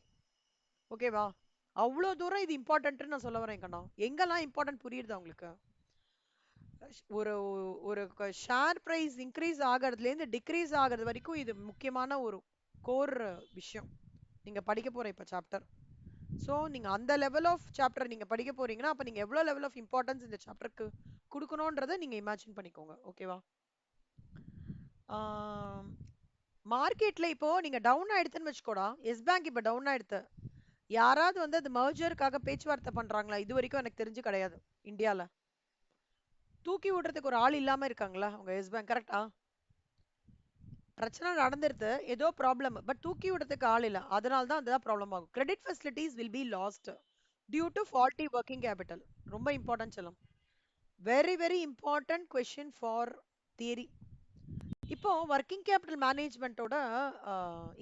ஓகேவா? அவ்வளோ தூரம் இது இம்பார்ட்டன்ட்னு நான் சொல்ல வரேன் கண்ணா. எங்கெல்லாம் இம்பார்ட்டன்ட் புரியுதா உங்களுக்கு? ஒரு ஒரு ஷேர் பிரைஸ் இன்க்ரீஸ் ஆகிறதுலேருந்து டிக்ரீஸ் ஆகிறது வரைக்கும் இது முக்கியமான ஒரு கோர் விஷயம். நீங்க படிக்க போற இப்ப சாப்டர். ஸோ நீங்க அந்த லெவல் ஆஃப் சாப்டர் நீங்க படிக்க போறீங்கன்னா அப்ப நீங்க எவ்வளவு லெவல் ஆஃப் இம்பார்ட்டன்ஸ் இந்த சாப்டருக்கு கொடுக்கணும்ன்றதை நீங்க இமேஜின் பண்ணிக்கோங்க. ஓகேவா? மார்க்கெட்ல இப்போ நீங்க டவுன் ஆயிடுதுன்னு வச்சுக்கோடா. எஸ் பேங்க் இப்ப டவுன் ஆயிடுது. யாராவது வந்து அது மர்ஜருக்காக பேச்சுவார்த்தை பண்றாங்களா? இது வரைக்கும் எனக்கு தெரிஞ்சு கிடையாது இந்தியால. தூக்கி விடுறதுக்கு ஒரு ஆள் இல்லாம இருக்காங்களா உங்க எஸ் பேங்க்? கரெக்டா? பிரச்சனை நடந்துருது, ஏதோ ப்ராப்ளம், பட் தூக்கி விடுறதுக்கு ஆள் இல்ல. அதனால தான் அதுதான் ப்ராப்ளம் ஆகும். Credit facilities will be lost due to faulty working capital. ரொம்ப இம்பார்ட்டன்ட் சொல்லும். Very very important question for theory. இப்போ ஒர்க்கிங் கேபிட்டல் மேனேஜ்மெண்ட்டோட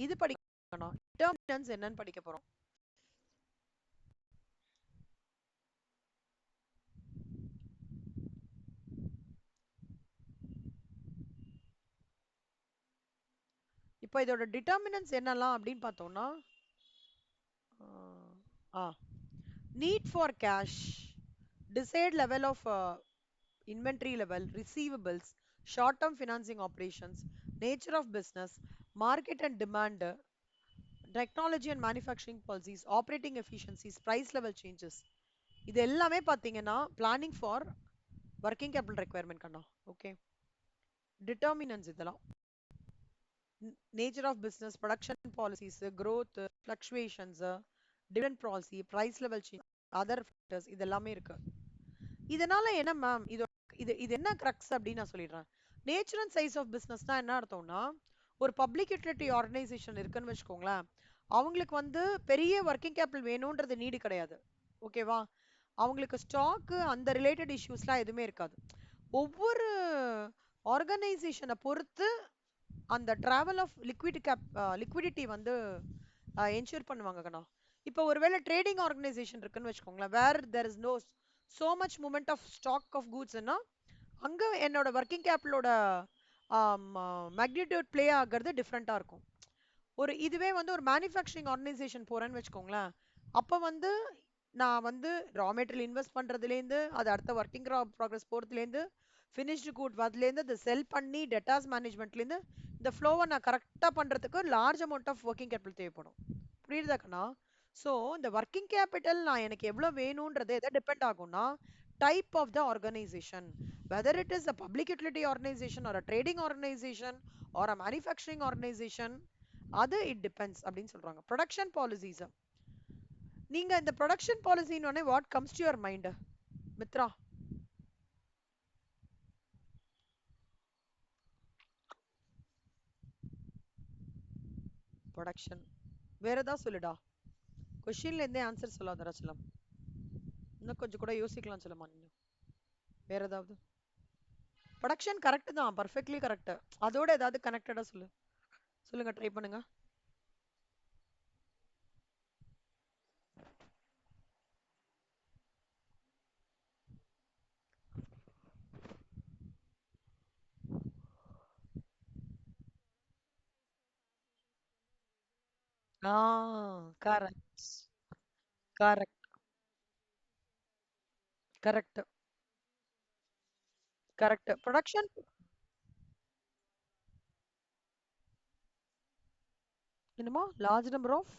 இது படிக்கணும். டிட்டர்மினன்ட்ஸ் என்னன்னு படிக்க போறோம். இப்போ இதோட டிட்டர்மினன்ட்ஸ் என்னலாம் அப்படின்னு பார்த்தோம்னா, need for cash, desired level of inventory level, receivables, short term financing operations, nature of business, market and demand, technology and manufacturing policies, operating efficiencies, price level changes. இது எல்லாமே பாத்தீங்கன்னா planning for working capital requirement கண்ணா. Okay, determinants இதெல்லாம் nature of business, production policies, growth, fluctuations, dividend policy, price level change, other factors, இது எல்லாமே இருக்கு. இதனால என்ன மேம் இது இது இது என்ன கிரக்ஸ் அப்படின்னு நான் சொல்லிடுறேன். நேச்சர் அண்ட் சைஸ் ஆஃப் பிசினஸ்னா என்ன அர்த்தம்னா, ஒரு பப்ளிக் யூட்டிலிட்டி ஆர்கனைசேஷன் இருக்குன்னு வச்சுக்கோங்களேன். அவங்களுக்கு வந்து பெரிய ஒர்க்கிங் கேபிட்டல் வேணும்ன்றது நீடு கிடையாது. ஓகேவா? அவங்களுக்கு ஸ்டாக்கு அந்த ரிலேட்டட் இஷ்யூஸ்லாம் எதுவுமே இருக்காது. ஒவ்வொரு ஆர்கனைசேஷனை பொறுத்து அந்த டிராவல் ஆஃப் லிக்விடிட்டி வந்து என்ஷூர் பண்ணுவாங்க கண்ணா. இப்போ ஒருவேளை ட்ரேடிங் ஆர்கனைசேஷன் இருக்குன்னு வச்சுக்கோங்களேன், where there is no so much movement of stock of கூட்ஸ்னா அங்க என்னோட ஒர்க்கிங் கேபிட்டலோட மேக்னிடியூட் ப்ளே ஆகிறது டிஃப்ரெண்டா இருக்கும். ஒரு இதுவே வந்து ஒரு மேனுஃபேக்சரிங் ஆர்கனைசேஷன் போறேன்னு வச்சுக்கோங்களேன், அப்போ வந்து நான் வந்து ரா மெட்டீரியல் இன்வெஸ்ட் பண்றதுலேருந்து அது அடுத்த ஒர்க்கிங் ப்ராக்ரஸ் போறதுலேருந்து ஃபினிஷ்டு குட் வரதுலேருந்து அதை செல் பண்ணி டெட்டாஸ் மேனேஜ்மெண்ட்லேருந்து இந்த ஃப்ளோவை நான் கரெக்டாக பண்றதுக்கு large amount of working capital தேவைப்படும். புரியுதா கண்ணா? ஸோ இந்த ஒர்க்கிங் கேபிட்டல் நான் எனக்கு எவ்வளோ வேணும்ன்றது எதை டிபெண்ட் ஆகும்னா, type of the organisation, whether it is a public utility organisation or a trading organisation or a manufacturing organisation, அது இட் டிபெண்ட்ஸ் அப்படின்னு சொல்றாங்க. ப்ரொடக்ஷன் பாலிசிஸ், நீங்க இந்த ப்ரொடக்ஷன் பாலிசின்னு what comes to your mind Mithra? Production வேற ஏதாவது சொல்லுடா. கொஸ்டின்ல இருந்தே ஆன்சர் சொல்லாத ரச்சலம். இன்னும் கொஞ்சம் கூட யோசிக்கலாம் சொல்லுமா நீங்க. வேற ஏதாவது? ப்ரொடக்ஷன் கரெக்ட் தான், பர்ஃபெக்ட்லி கரெக்ட். அதோட ஏதாவது கனெக்டடா சொல்லு. சொல்லுங்க, ட்ரை பண்ணுங்க. ஆ, correct correct correct correct. Production என்னமோ லார்ஜ் நம்பர் ஆஃப்.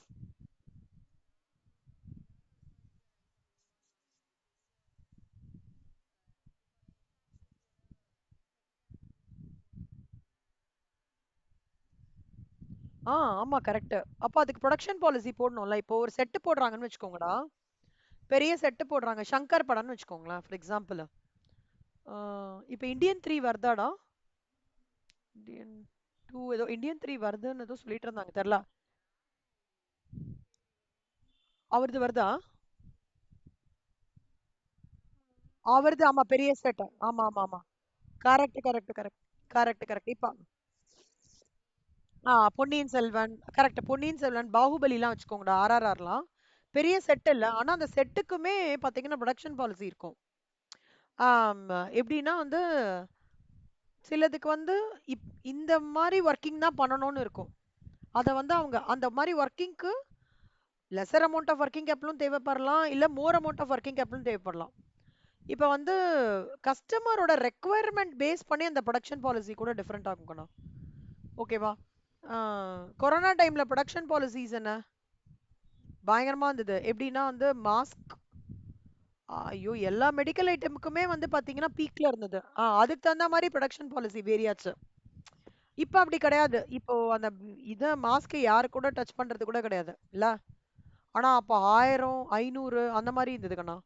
ஆமா கரெக்ட். அப்ப அதுக்கு ப்ரொடக்ஷன் பாலிசி போடணும்ல. இப்போ ஒரு செட் போடுறாங்கன்னு வச்சுக்கோங்கடா, பெரிய செட் போடுறாங்க சங்கர் படம்னு வச்சுக்கோங்களேன் ஃபார் எக்ஸாம்பிள். இப்போ இந்தியன் 3 வருதாடா? இந்தியன் 2 ஏதோ இந்தியன் 3 வருதுன்னு ஏதோ சொல்லிட்டு இருந்தாங்க, தெரியல. அவரது வருதா? அவரது ஆமா பெரிய செட். ஆமா ஆமா ஆமா. Correct correct correct correct correct இப்ப பொன்னியின் செல்வன் கரெக்ட். பொன்னியின் செல்வன், பாகுபலிலாம் வச்சுக்கோங்கடா, ஆர்ஆர்ஆர்லாம் பெரிய செட் இல்ல. ஆனா அந்த செட்டுக்குமே பாத்தீங்கன்னா ப்ரொடக்ஷன் பாலிசி இருக்கும். ஆம், எப்படின்னா வந்து சிலதுக்கு வந்து இந்த மாதிரி ஒர்க்கிங் தான் பண்ணணும்னு இருக்கும். அத வந்து அவங்க அந்த மாதிரி ஒர்க்கிங்க்கு லெஸர் அமௌண்ட் ஆஃப் ஒர்க்கிங் கேபிட்டலும் தேவைப்படலாம், இல்ல மோர் அமௌண்ட் ஆஃப் ஒர்க்கிங் கேபிட்டலும் தேவைப்படலாம். இப்ப வந்து கஸ்டமரோட ரெக்குவயர்மெண்ட் பேஸ் பண்ணி அந்த ப்ரொடக்ஷன் பாலிசி கூட டிஃபரெண்ட் ஆகும். ஓகேவா? கொரோனா டைம்ல ப்ரொடக்ஷன் பாலிசிஸ் என்ன பயங்கரமா இருந்தது. எப்படின்னா வந்து மாஸ்க், ஐயோ, எல்லா மெடிக்கல் ஐட்டமுக்குமே வந்து பாத்தீங்கன்னா பீக்ல இருந்தது. அதுக்கு தகுந்த மாதிரி ப்ரொடக்ஷன் பாலிசி வேரியாச்சு. இப்ப அப்படி கிடையாது. இப்போ அந்த இத மாஸ்க் யாரு கூட டச் பண்றது கூட கிடையாது இல்ல. ஆனா அப்ப 1000 500 அந்த மாதிரி இருந்தது கண்ணா.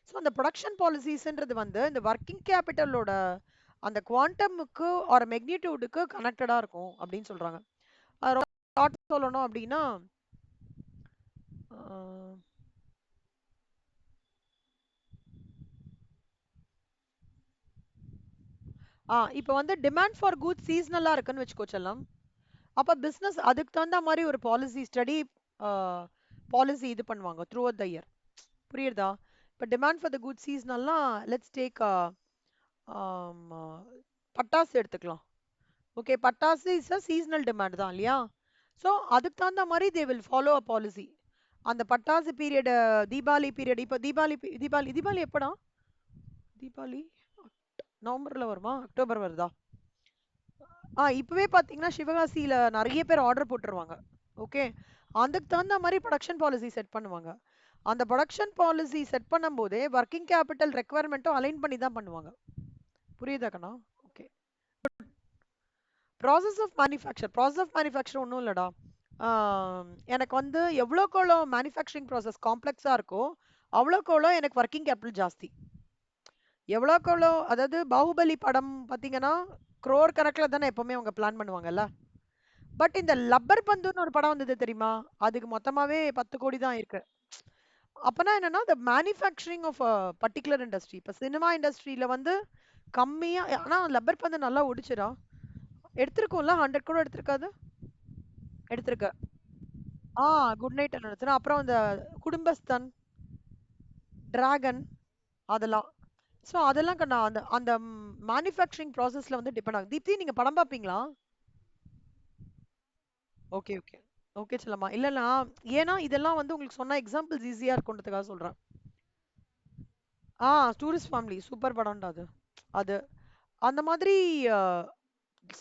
ஸோ அந்த ப்ரொடக்ஷன் பாலிசிஸ்ன்றது வந்து இந்த ஒர்க்கிங் கேபிட்டலோட அந்த குவாண்டமுக்கு ஒரு மெக்னிடியூடுக்கு கனெக்டடா இருக்கும் அப்படின்னு சொல்றாங்க. அது ரொம்ப short சொல்லணும் அப்படின்னா ஆஹ் இப்ப வந்து டிமாண்ட் ஃபார் குட் சீசனலா இருக்குன்னு வச்சுக்கோ செல்லம். அப்ப பிசினஸ் அதுக்கு தகுந்த மாதிரி ஒரு பாலிசி ஸ்டடி பாலிசி இது பண்ணுவாங்க த்ரூ அவுட் த இயர். புரியுதா? இப்ப டிமாண்ட் ஃபார் த குட் சீசனல்லாம் லெட்ஸ் டேக் பட்டாசு எடுத்துக்கலாம். ஓகே, பட்டாசு இஸ் அ சீசனல் டிமாண்ட் தான் இல்லையா? ஸோ அதுக்கு தகுந்த மாதிரி they will follow a policy. அந்த பட்டாசு பீரியட், தீபாவளி பீரியட், இப்போ தீபாவளி தீபாவளி தீபாவளி எப்படா? தீபாவளி நவம்பர்ல வருமா, அக்டோபர் வருதா? இப்பவே பாத்தீங்கன்னா சிவகாசியில நிறைய பேர் ஆர்டர் போட்டுருவாங்க. ஓகே, அதுக்கு தகுந்த மாதிரி ப்ரொடக்ஷன் பாலிசி செட் பண்ணுவாங்க. அந்த ப்ரொடக்ஷன் பாலிசி செட் பண்ணும்போதே ஒர்க்கிங் கேபிட்டல் ரெக்குவயர்மெண்ட்டும் அலைன் பண்ணி தான் பண்ணுவாங்க. புரியுதா கண்ணா? ஓகே. ப்ராசஸ் ஆஃப் மேனுஃபேக்சர் ஒன்றும் இல்லடா. எனக்கு வந்து எவ்வளோக்கு எவ்வளோ மேனுஃபேக்சரிங் ப்ராசஸ் காம்ப்ளெக்ஸா இருக்கோ அவ்வளோக்கு எவ்வளோ எனக்கு ஒர்க்கிங் கேபிட்டல் ஜாஸ்தி. எவ்வளோக்கு எவ்வளோ, அதாவது பாகுபலி படம் பாத்தீங்கன்னா க்ரோர் கணக்குல தானே எப்பவுமே அவங்க பிளான் பண்ணுவாங்கல்ல. பட் இந்த லப்பர் பந்துன்னு ஒரு படம் வந்தது தெரியுமா? அதுக்கு மொத்தமாவே 10 கோடி தான் இருக்கு. அப்பனா என்னன்னா the manufacturing of a particular industry. இப்ப சினிமா இண்டஸ்ட்ரியில வந்து கம்மியா, ஆனா லப்பர் பந்து நல்லா ஓடிச்சுடா. எடுத்திருக்கோம்ல, 100 கூட எடுத்திருக்காது. எடுத்திருக்க. குட் நைட் நடத்துனா, அப்புறம் இந்த குடும்பஸ்தன், டிராகன், அதெல்லாம். சோ அதெல்லாம் கண்ணா அந்த அந்த மேனுஃபேக்சரிங் ப்ராசஸ்ல வந்து டிபெண்ட் ஆகுது. தீப்தி, நீங்க படம் பாப்பீங்களா? Okay okay. ஓகே சொல்லமா இல்லனா, ஏன்னா இதெல்லாம் வந்து உங்களுக்கு சொன்ன எக்ஸாம்பிள்ஸ் ஈஸியா இருக்கும்ன்றதுக்காக சொல்றேன். டூரிஸ்ட் ஃபேமிலி சூப்பர் படம்டா அது. அது அந்த மாதிரி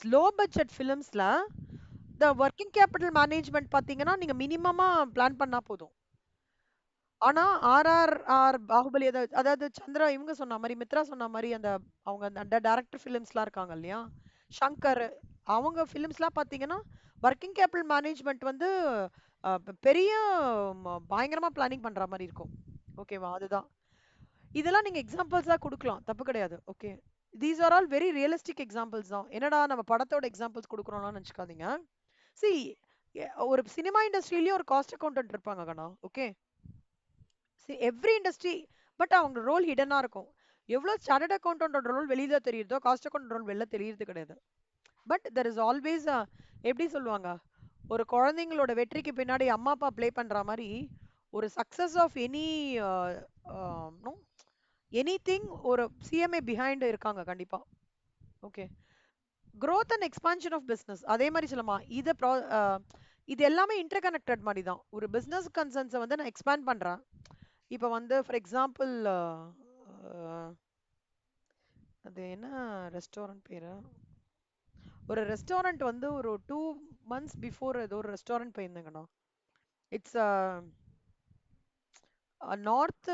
ஸ்லோ பட்ஜெட் ஃபிலிம்ஸ்ல த ஒர்க்கிங் கேபிட்டல் மேனேஜ்மெண்ட் பாத்தீங்கன்னா நீங்க மினிமமா பிளான் பண்ணா போதும். ஆனா ஆர்ஆர்ஆர் பாகுபலி, அதாவது சந்திரா இவங்க சொன்ன மாதிரி, மித்ரா சொன்ன மாதிரி, அந்த அவங்க அந்த டைரக்டர் ஃபிலிம்ஸ்லாம் இருக்காங்க இல்லையா, ஷங்கர், அவங்க ஃபிலிம்ஸ்லாம் பாத்தீங்கன்னா ஒர்க்கிங் கேபிட்டல் மேனேஜ்மெண்ட் வந்து பெரிய பயங்கரமா பிளானிங் பண்ற மாதிரி இருக்கும். ஓகேவா? அதுதான். இதெல்லாம் நீங்க எக்ஸாம்பிள்ஸா குடுக்கலாம், தப்பு கிடையாது. Okay, these are all very realistic examples தான். என்னடா நம்ம படத்தோட எக்ஸாம்பிள்ஸ் குடுக்குறோம்லாம் நினைச்சுக்காதீங்க. சி, ஒரு சினிமா இண்டஸ்ட்ரியிலயும் ஒரு காஸ்ட் அக்கௌண்டன்ட் இருப்பாங்க கண்ணா. Okay, see every industry, but அவங்க ரோல் ஹிடனா இருக்கும். எவ்வளவு சார்ட்டர்ட் அக்கௌண்டன்ட் ரோல் வெளியில தெரியுதோ காஸ்ட் அக்கௌண்டன்ட் ரோல் வெளில தெரியறது கிடையாது. பட் தெர் இஸ் ஆல்வேஸ், எப்படி சொல்லுவாங்க, ஒரு குழந்தைங்களோட வெற்றிக்கு பின்னாடி அம்மா அப்பா ப்ளே பண்ற மாதிரி ஒரு சக்சஸ் ஆஃப் எனிதிங் ஒரு சிஎம்ஏ பிஹைண்ட் இருக்காங்க கண்டிப்பா. Okay, growth and expansion of business அதே மாதிரி சொல்லமா. இது எல்லாமே இன்டர் கனெக்டட் மாதிரி தான். ஒரு பிசினஸ் கன்சர்ன்ஸை வந்து நான் எக்ஸ்பேண்ட் பண்றேன். இப்போ வந்து ஃபார் எக்ஸாம்பிள், அது என்ன ரெஸ்டாரண்ட் பேரு, ஒரு ரெஸ்டாரண்ட் வந்து ஒரு 2 months பிஃபோர் ஏதோ ஒரு ரெஸ்டாரண்ட் போயிருந்தேங்கண்ணா. It's north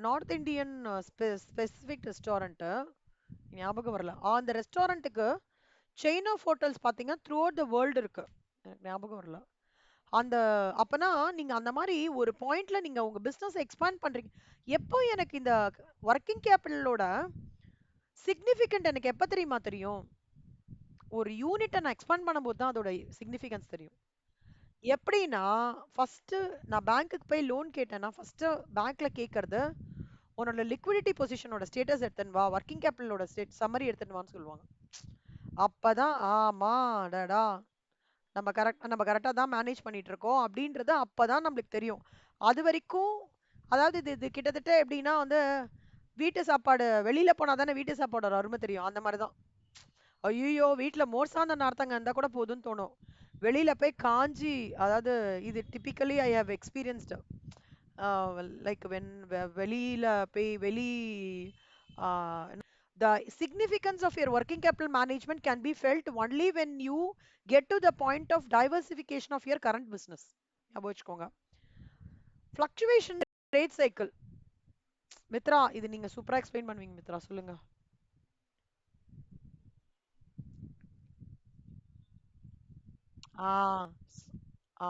north Indian specific restaurant, ஞாபகம் வரல. அந்த ரெஸ்டாரண்ட்டுக்கு செயின் ஆஃப் ஹோட்டல்ஸ் பாத்தீங்கன்னா த்ரூ அவுட் த வேர்ல்டு இருக்கு. எனக்கு ஞாபகம் வரல. அந்த அப்பனா நீங்க அந்த மாதிரி ஒரு பாயிண்ட்ல நீங்க உங்க பிசினஸ் எக்ஸ்பேண்ட் பண்றீங்க. எப்போ எனக்கு இந்த ஒர்க்கிங் கேபிட்டலோட சிக்னிஃபிகண்ட் எனக்கு எப்ப தெரியுமா தெரியும்? ஒரு யூனிட்டை நான் எக்ஸ்பேண்ட் பண்ணும்போது தான் அதோட சிக்னிஃபிகன்ஸ் தெரியும். எப்படின்னா, ஃபர்ஸ்ட் நான் பேங்க்குக்கு போய் லோன் கேட்டேன்னா ஃபர்ஸ்ட் பேங்க்ல கேட்கறது, உன்னோட லிக்விடிட்டி பொசிஷனோட ஸ்டேட்டஸ் எடுத்துன்னு வா, ஒர்க்கிங் கேபிட்டலோட சம்மரி எடுத்துன்னு வான்னு சொல்லுவாங்க. அப்பதான் ஆமா டடா, நம்ம கரெக்டா தான் மேனேஜ் பண்ணிட்டு இருக்கோம் அப்படின்றது அப்பதான் நம்மளுக்கு தெரியும். அது வரைக்கும் அதாவது இது இது கிட்டத்தட்ட எப்படின்னா வந்து வீட்டு சாப்பாடு வெளியில போனா தானே வீட்டு சாப்பாடோட அருமை தெரியும். அந்த மாதிரிதான். ஐயோ வீட்ல மோர் சாதம் நார்த்தங்க இருந்தா கூட போதும்னு தோணும். வெளியில போய் காஞ்சி, அதாவது இது typically I have experienced. Like when வெளியில போய் the significance of your working capital management can be felt only when you get to the point of diversification of your current business. ஞாபகம் வச்சுக்கோங்க. Fluctuation rate cycle. மித்ரா இது நீங்க சூப்பரா explain பண்ணுவீங்க மித்ரா, சொல்லுங்க. ஆ ஆ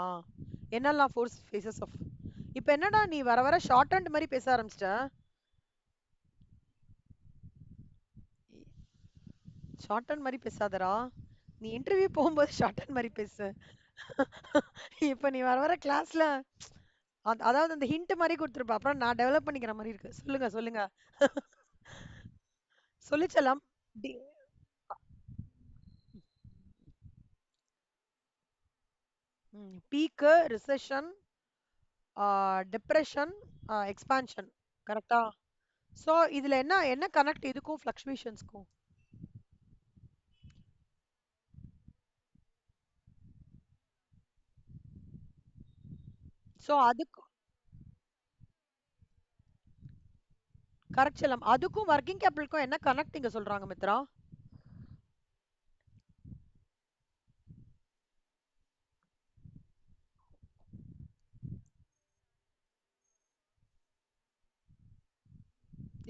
என்னெல்லாம் ஃபோர்ஸ் ஃபேசஸ் ஆஃப். இப்போ என்னடா நீ வர வர ஷார்ட் ஹேண்ட் மாதிரி பேச ஆரம்பிச்சிட்ட. ஷார்ட் ஹேண்ட் மாதிரி பேசாதடா. நீ இன்டர்வியூ போகும்போது ஷார்ட் ஹேண்ட் மாதிரி பேசு. இப்ப நீ வர வர கிளாஸ்ல அதாவது அந்த ஹிண்ட் மாதிரி கொடுத்துருப்ப, அப்புறம் நான் டெவலப் பண்ணிக்கிற மாதிரி இருக்கு. சொல்லுங்க சொல்லுங்க. சொல்லிச்சலாம். பீக்கு, ரிசெஷன், டிப்ரெஷன், எக்ஸ்பான்ஷன். கரெக்டா? சோ இதுல என்ன என்ன கனெக்ட் இதுக்கும் ஃபிளக்சுவேஷன்ஸ்க்கும்? சோ அதுக்கும் கரெக்ட் செல்லம், அதுக்கும் ஒர்க்கிங் கேபிட்டலுக்கும் என்ன கனெக்ட் இங்க சொல்றாங்க மித்ரா?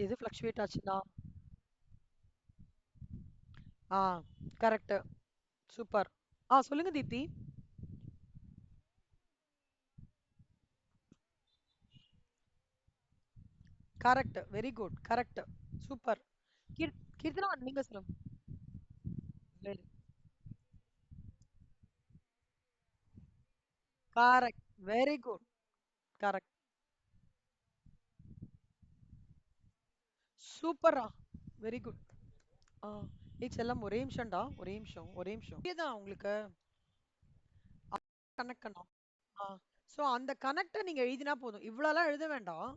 எது ஃபிளக்சுவேட் ஆச்சுன்னா? ஆ கரெக்ட். சூப்பர். சொல்லுங்க Deepti. Correct, very good, correct. Super. Keerthana நீங்க சொல்லுங்க. Very correct, very good. Correct. சூப்பரா, வெரி குட். ஆ ஏய் செல்லம், ஒரே நிமிஷம்டா, ஒரே நிமிஷம், ஒரே நிமிஷம். இதுதான் உங்களுக்கு கனெக்ட் பண்ணோம். ஆ ஸோ அந்த கனெக்டை நீங்க எழுதினா போதும், இவ்வளோலாம் எழுத வேண்டாம்.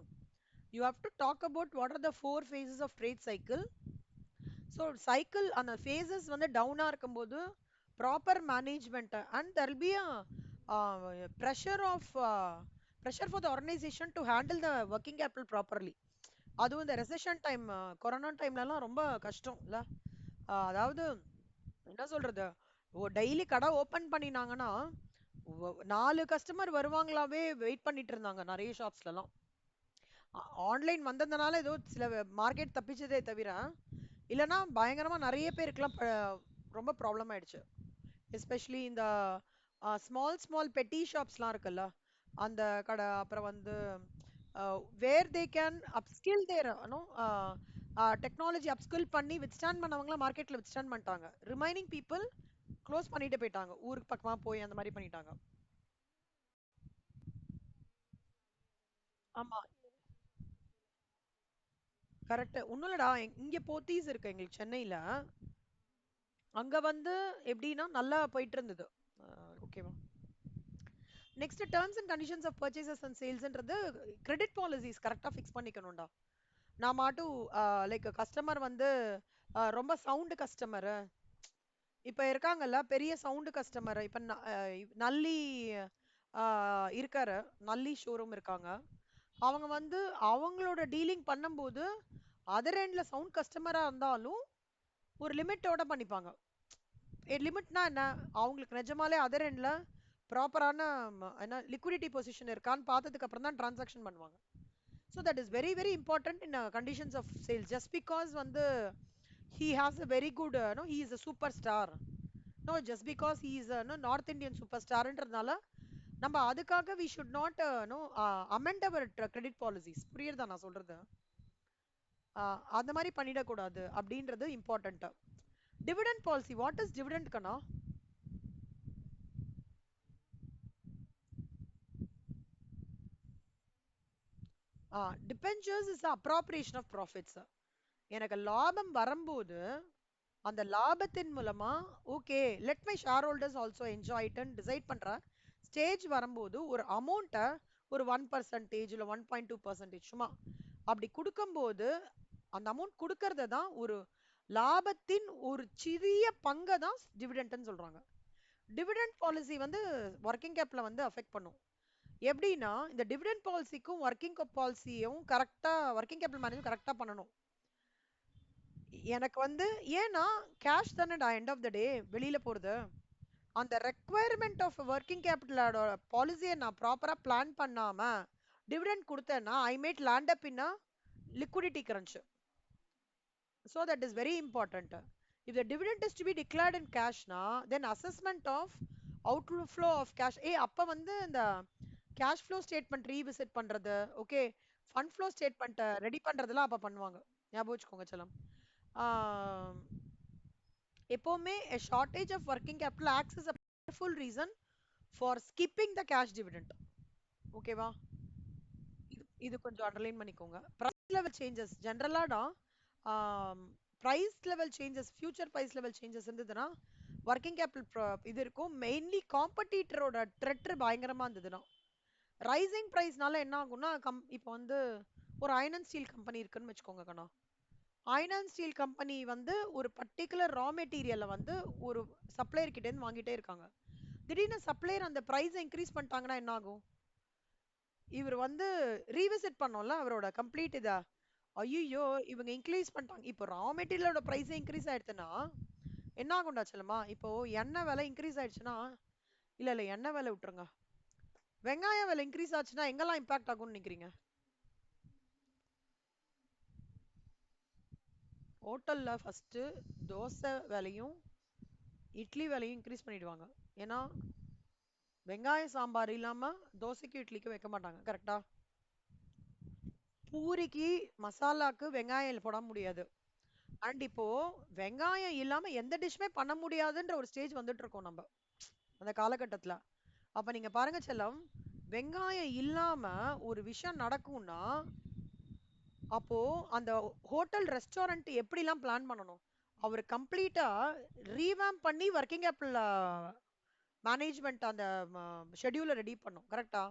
You have to talk about what are the four phases of trade cycle. So cycle அந்த ஃபேஸஸ் வந்து டவுனா இருக்கும்போது proper management and there be pressure of pressure for the organisation to handle the working capital properly. அதுவும் இந்த recession time, corona டைம்லலாம் ரொம்ப கஷ்டம் இல்ல. அதாவது என்ன சொல்றது, டெய்லி கடை ஓபன் பண்ணினாங்கன்னா 4 கஸ்டமர் வருவாங்களாவே வெயிட் பண்ணிட்டு இருந்தாங்க நிறைய ஷாப்ஸ்லலாம். ஆன்லைன் வந்ததுனால ஏதோ சில மார்க்கெட் தப்பிச்சதே தவிர, இல்லைன்னா பயங்கரமா நிறைய பேருக்குலாம் ரொம்ப ப்ராப்ளம் ஆயிடுச்சு. எஸ்பெஷலி இந்த ஸ்மால் ஸ்மால் பெட்டி ஷாப்ஸ்லாம் இருக்குல்ல, அந்த கடை. அப்புறம் வந்து where they can upskill their no technology upskill பண்ணி வித்ஸ்டாண்ட் பண்ணவங்களாம் மார்க்கெட்ல வித்ஸ்டாண்ட் பண்ணிட்டாங்க. ரிமைனிங் பீப்புள் க்ளோஸ் பண்ணிட்டு போயிட்டாங்க, ஊருக்கு பக்கமா போய் அந்த மாதிரி பண்ணிட்டாங்க. ஆமா கரெக்ட். ஒன்றும் இல்லடா, இங்க போத்தீஸ் இருக்கு எங்களுக்கு சென்னையில. அங்க வந்து எப்படின்னா நல்லா போயிட்டு இருந்தது. ஓகேவா? Next terms and conditions of purchases and சேல்ஸ்ன்றது கிரெடிட் பாலிசிஸ் கரெக்டா ஃபிக்ஸ் பண்ணிக்கணும்டா. நான் மாட்டும் லைக் கஸ்டமர் வந்து ரொம்ப சவுண்டு கஸ்டமர் இப்ப இருக்காங்கல்ல, பெரிய சவுண்டு கஸ்டமர். இப்ப நல்லி இருக்காரு, நல்லி ஷோரூம் இருக்காங்க. அவங்க வந்து அவங்களோட டீலிங் பண்ணும்போது அதர் எண்ட்ல சவுண்ட் கஸ்டமரா இருந்தாலும் ஒரு லிமிட்டோட பண்ணிப்பாங்க. லிமிட்னா என்ன, அவங்களுக்கு நிஜமாலே அதர் எண்ட்ல ப்ராப்பரான என்ன லிக்விடிட்டி பொசிஷன் இருக்கான்னு பார்த்ததுக்கு அப்புறம் தான் டிரான்சாக்ஷன் பண்ணுவாங்க. So that is very very important in conditions of sales. Just because வந்து he has a very good no he is a superstar, no just because he is a no north indian superstarன்றதுனால நம்ம அதுக்காக we should not no amend our credit policies. புரியுறதா நான் சொல்றது? அந்த மாதிரி பண்ணிடக்கூடாது அப்படின்றது important. Dividend policy, what is dividend கண்ணா? Debentures is appropriation of profits. எனக்கு லாபம் வரும்போது அந்த லாபத்தின் மூலமா okay let my share holders also enjoy இட்ன்னு டிசைட் பண்ற ஸ்டேஜ் வரும்போது ஒரு அமௌண்ட்டை ஒரு 1% இல்லை 1.2% சும்மா அப்படி கொடுக்கும்போது அந்த அமௌண்ட் கொடுக்கறத தான் ஒரு லாபத்தின் ஒரு சிறிய பங்கை தான் டிவிடெண்ட்னு சொல்றாங்க. டிவிடெண்ட் பாலிசி வந்து ஒர்க்கிங் கேப்ல வந்து அஃபெக்ட் பண்ணும். எப்படின்னா இந்த டிவிடெண்ட் பாலிசிக்கும் ஒர்க்கிங் பாலிசியும் கரெக்டா ஒர்க்கிங் கேபிட்டல் மேனேஜ் கரெக்டா பண்ணணும். எனக்கு வந்து ஏன்னா கேஷ் தானே எண்ட் ஆஃப் த டே வெளியில போறது. அந்த ரெக்குவயர்மெண்ட் ஆஃப் ஒர்க்கிங் கேபிட்டலோட பாலிசியை நான் ப்ராப்பரா பிளான் பண்ணாம டிவிடெண்ட் கொடுத்தேன்னா I made land up in liquidity crunch. So that is very important. If the dividend is to be declared in cash na, then assessment of outflow of cash. அப்ப வந்து இந்த cash flow statement revisit பண்றது, okay, fund flow statement ready பண்றதெல்லாம் அப்ப பண்ணுவாங்க. ஞாபகம் வச்சுக்கோங்க செல்லம். ஆஹ் எப்பவுமே a shortage of working capital acts as a powerful reason for skipping the cash dividend. ஓகேவா? இது கொஞ்சம் அண்டர்லைன் பண்ணிக்கோங்க. பிரைஸ் லெவல் சேஞ்சஸ் ஜென்ரலாடா price level changes future price level changes இருந்ததுன்னா ஒர்க்கிங் கேபிட்டல் இது இருக்கும். மெயின்லி காம்படிட்டரோட த்ரெட் பயங்கரமா இருந்ததுன்னா ரைசிங் பிரைஸ்னால என்ன ஆகும்னா இப்போ வந்து ஒரு அயர்ன் அண்ட் ஸ்டீல் கம்பெனி இருக்குன்னு வச்சுக்கோங்க கண்ணா. அயர்ன் அண்ட் ஸ்டீல் கம்பெனி வந்து ஒரு பர்டிகுலர் ரா மெட்டீரியலை வந்து ஒரு சப்ளையர் கிட்ட இருந்து வாங்கிட்டே இருக்காங்க. திடீர்னு சப்ளையர் அந்த பிரைஸ் இன்க்ரீஸ் பண்ணிட்டாங்கன்னா என்ன ஆகும்? இவர் வந்து ரீவிசிட் பண்ணோம்ல அவரோட கம்ப்ளீட் இதா, ஐயோ இவங்க இன்க்ரீஸ் பண்ணிட்டாங்க. இப்போ ரா மெட்டீரியலோட பிரைஸ் இன்க்ரீஸ் ஆயிடுச்சுன்னா என்ன ஆகும்டா செல்லமா? இப்போ எண்ணெய் விலை இன்க்ரீஸ் ஆயிடுச்சுன்னா இல்ல எண்ணெய் விலை விட்டுருங்க, வெங்காய விலை இன்க்ரீஸ் ஆச்சுன்னா எங்கெல்லாம் இம்பாக்ட் ஆகும்னு நினைக்கிறீங்க? ஹோட்டல்ல ஃபர்ஸ்ட் தோசை விலையும் இட்லி விலையும் இன்க்ரீஸ் பண்ணிடுவாங்க. ஏன்னா வெங்காய சாம்பார் இல்லாம தோசைக்கும் இட்லிக்கும் வைக்க மாட்டாங்க. கரெக்டா? பூரிக்கு மசாலாக்கு வெங்காயம் போட முடியாது. அண்ட் இப்போ வெங்காயம் இல்லாம எந்த டிஷ்மே பண்ண முடியாதுன்ற ஒரு ஸ்டேஜ் வந்துட்டு இருக்கோம் நம்ம அந்த காலகட்டத்துல. அப்ப நீங்க பாருங்க செல்லம், வெங்காயம் இல்லாம ஒரு விஷயம் நடக்கும்னா அப்போ அந்த ஹோட்டல் ரெஸ்டாரண்ட் எப்படிலாம் பிளான் பண்ணணும்? அவர் கம்ப்ளீட்டா ரீவேம் பண்ணி ஒர்க்கிங் கேபிட்டல் மேனேஜ்மெண்ட் அந்த ஷெட்யூலை ரெடி பண்ணும். கரெக்டா?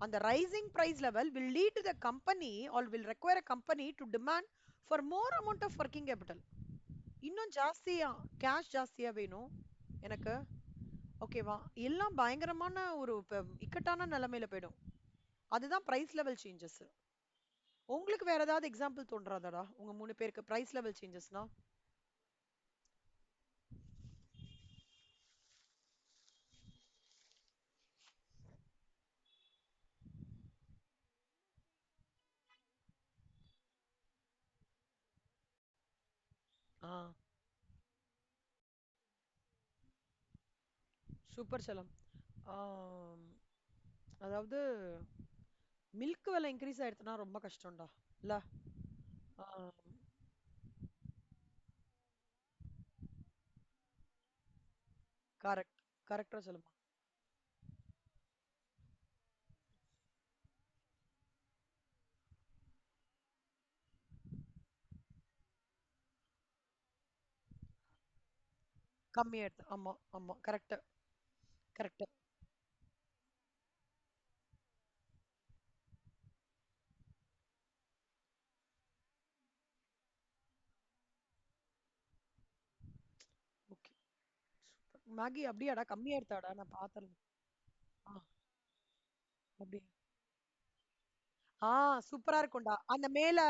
அந்த rising price level will lead to the company or will require a company to demand for more amount of working capital. இன்னும் ஜாஸ்தியா கேஷ் ஜாஸ்தியா வேணும் எனக்கு. ஓகேவா? எல்லாம் பயங்கரமான ஒரு இக்கட்டான நிலைமையில போயிடும். அதுதான் பிரைஸ் லெவல் சேஞ்சஸ். உங்களுக்கு வேற ஏதாவது எக்ஸாம்பிள் தோன்றாதடா உங்க 3 பேருக்கு பிரைஸ் லெவல் சேஞ்சஸ்னா? ஆ சூப்பர் செல்லம். ஆம், அதாவது மில்க் விலை இன்க்ரீஸ் ஆயிடுச்சுன்னா ரொம்ப கஷ்டம்டா இல்ல? கரெக்ட், கரெக்டா சொல்லுமா. கம்மியாயிடுது. ஆமா ஆமா கரெக்ட், கரெக்ட். ஓகே. மேகி அப்படியாடா கம்மியாயிடுதாடா? நான் பார்த்தேன். ஆ அப்படி. ஆ சூப்பரா இருக்கும்டா அந்த மேல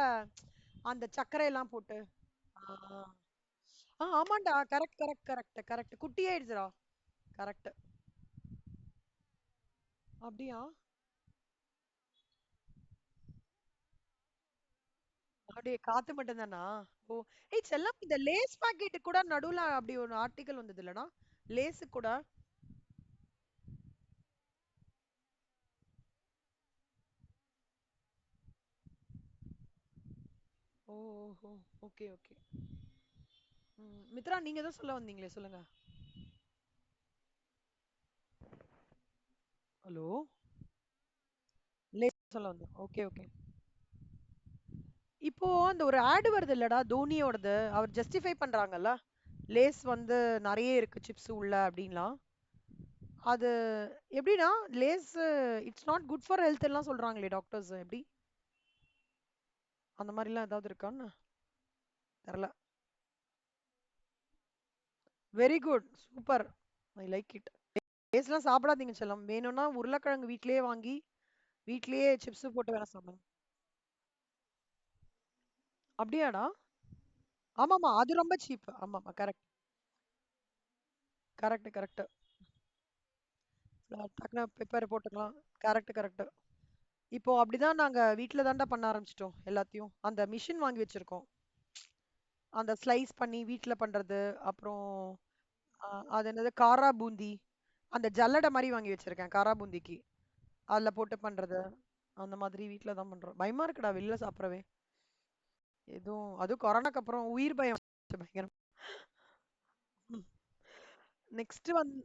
அந்த சர்க்கரை எல்லாம் போட்டு. ஆ ஆமாண்டா கரெக்ட் கரெக்ட் கரெக்ட் கரெக்ட் குட்டியாயிடுச்சுடா. கரெக்ட். அப்படியா? அப்படியே காத்து மட்டும் தானா? ஓ. ஏய் செல்லம், இந்த லேஸ் பாக்கெட் கூட நடுவுல அப்படி ஒரு ஆர்டிகல் வந்தது இல்லடா? லேஸ் கூட. ஓ ஓஹோ. Okay okay. மித்ரா நீங்க ஏதோ சொல்ல வந்தீங்களே சொல்லுங்க. ஹலோ. லேஸ் சொல்ல வந்தேன். Okay okay. இப்போ அந்த ஒரு ஆட் வருது இல்லடா தோனியோடது, அவர் ஜஸ்டிஃபை பண்றாங்கல்ல, லேஸ் வந்து நிறைய இருக்கு சிப்ஸ் உள்ள அப்படின்லாம். அது எப்படின்னா, Lay's it's not good for health எல்லாம் சொல்றாங்களே டாக்டர்ஸ், எப்படி அந்த மாதிரிலாம் ஏதாவது இருக்கான்னு தெரியல. Very good, super, I like it. லேஸ்லாம் சாப்பிடாதீங்க செல்லம், வேணும்னா உருளைக்கிழங்கு வீட்லயே வாங்கி வீட்லயே சிப்ஸ் போட்டு வேணா சாப்பிடுங்க. அப்படியாடா? ஆமாமா, அது ரொம்ப சீப். ஆமாமா, கரெக்ட். Correct correct. டக்குனு பெப்பர் போட்டுக்கலாம். Correct correct. இப்போ அப்படிதான் நாங்க வீட்ல தான்டா பண்ண ஆரம்பிச்சிட்டோம் எல்லாத்தையும். அந்த மிஷின் வாங்கி வச்சிருக்கோம். அந்த ஸ்லைஸ் பண்ணி வீட்ல பண்றது. அப்புறம் அது என்னது காரா பூந்தி. அந்த ஜல்லடை மாதிரி வாங்கி வச்சிருக்கேன் காரா பூந்திக்கு. அதுல போட்டு பண்றது. அந்த மாதிரி வீட்ல தான் பண்றோம். பயமா இருக்குடா வெளில சாப்பிடவே. எதுவும் அதுவும் கொரோனாக்கு அப்புறம் உயிர் பயம் வந்துச்சு பயங்கரம். நெக்ஸ்ட் வந்து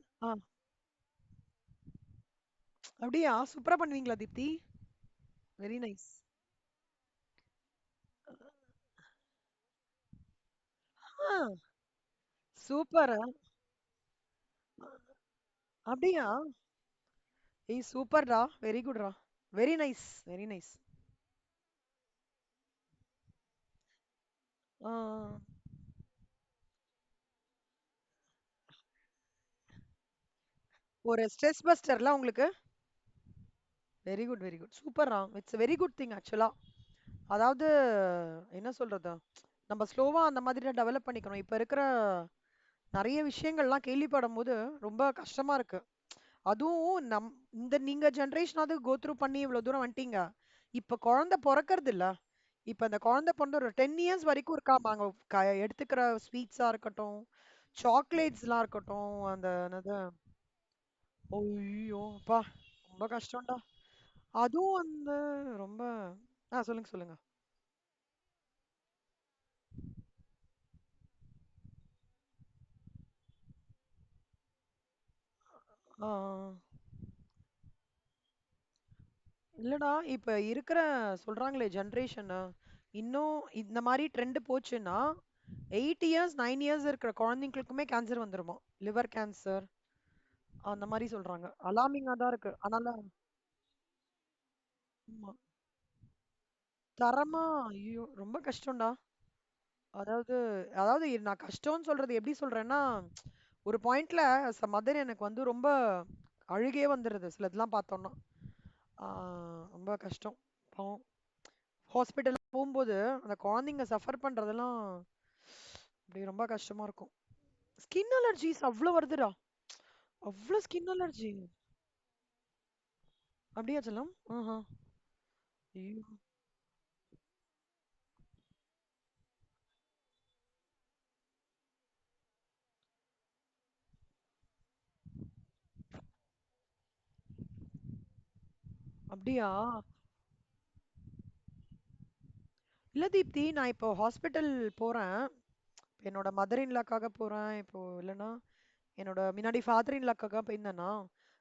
அப்படியா சூப்பரா பண்ணுவீங்களா தீப்தி? Very nice. சூப்பர். அப்படியா? ஏய் சூப்பர்டா, வெரி குட்ரா, வெரி நைஸ், வெரி நைஸ். ஒரு ஸ்ட்ரெஸ் பஸ்டர்ல உங்களுக்கு. வெரி குட் வெரி குட், சூப்பர்ரா, இட்ஸ் வெரி குட் திங் ஆக்சுவலா. அதாவது என்ன சொல்றது, நம்ம ஸ்லோவா அந்த மாதிரி டெவலப் பண்ணிக்கணும். இப்ப இருக்கிற நிறைய விஷயங்கள்லாம் கேள்விப்படும் போது ரொம்ப கஷ்டமா இருக்கு. அதுவும் இந்த நீங்க ஜெனரேஷனாவது கோ த்ரூ பண்ணி இவ்வளவு தூரம் வந்துட்டீங்க. இப்ப குழந்தை பிறக்கறது இல்ல. இப்ப அந்த குழந்தை பொண்ணு ஒரு 10 இயர்ஸ் வரைக்கும் இருக்காமா, அங்க எடுத்துக்கிற ஸ்வீட்ஸா இருக்கட்டும், சாக்லேட்ஸ்லாம் இருக்கட்டும், அந்த என்னது, ஐயோ அப்பா, ரொம்ப கஷ்டம்டா. அதுவும் வந்து ரொம்ப சொல்லுங்க சொல்லுங்க. ஆ, இல்லடா இப்ப இருக்கிற சொல்றாங்களே ஜெனரேஷன், இன்னும் இந்த மாதிரி ட்ரெண்ட் போச்சுன்னா 8 இயர்ஸ் 9 இயர்ஸ் இருக்கிற குழந்தைங்களுக்குமே கேன்சர் வந்துருமா, லிவர் கேன்சர் அந்த மாதிரி சொல்றாங்க. அலார்மிங்கா தான் இருக்கு. அதனால ஆமா. தரமா, ஐயோ ரொம்ப கஷ்டம்டா. அதாவது அதாவது நான் கஷ்டம்னு சொல்றது எப்படி சொல்றேன்னா, ஒரு பாயிண்ட்ல மதர் எனக்கு வந்து ரொம்ப அழுகே வந்துடுது சிலதெல்லாம் பார்த்தோம்னா. ரொம்ப கஷ்டம். பாவம். ஹாஸ்பிட்டல் போகும்போது அந்த குழந்தைங்க சஃபர் பண்றதெல்லாம் அப்படி ரொம்ப கஷ்டமா இருக்கும். ஸ்கின் அலர்ஜிஸ் அவ்வளோ வருதுடா. அவ்வளோ ஸ்கின் அலர்ஜி. அப்படியா செல்லம்? ஆஹா. ஐயோ. அப்படியா? இல்ல தீப்தி, நான் இப்போ ஹாஸ்பிட்டல் போறேன். என்னோட மதர் இன்லாக்காக போறேன். இப்போ இல்லைன்னா என்னோட முன்னாடி ஃபாதர் இன்லாக்காக போயிருந்தேன்னா,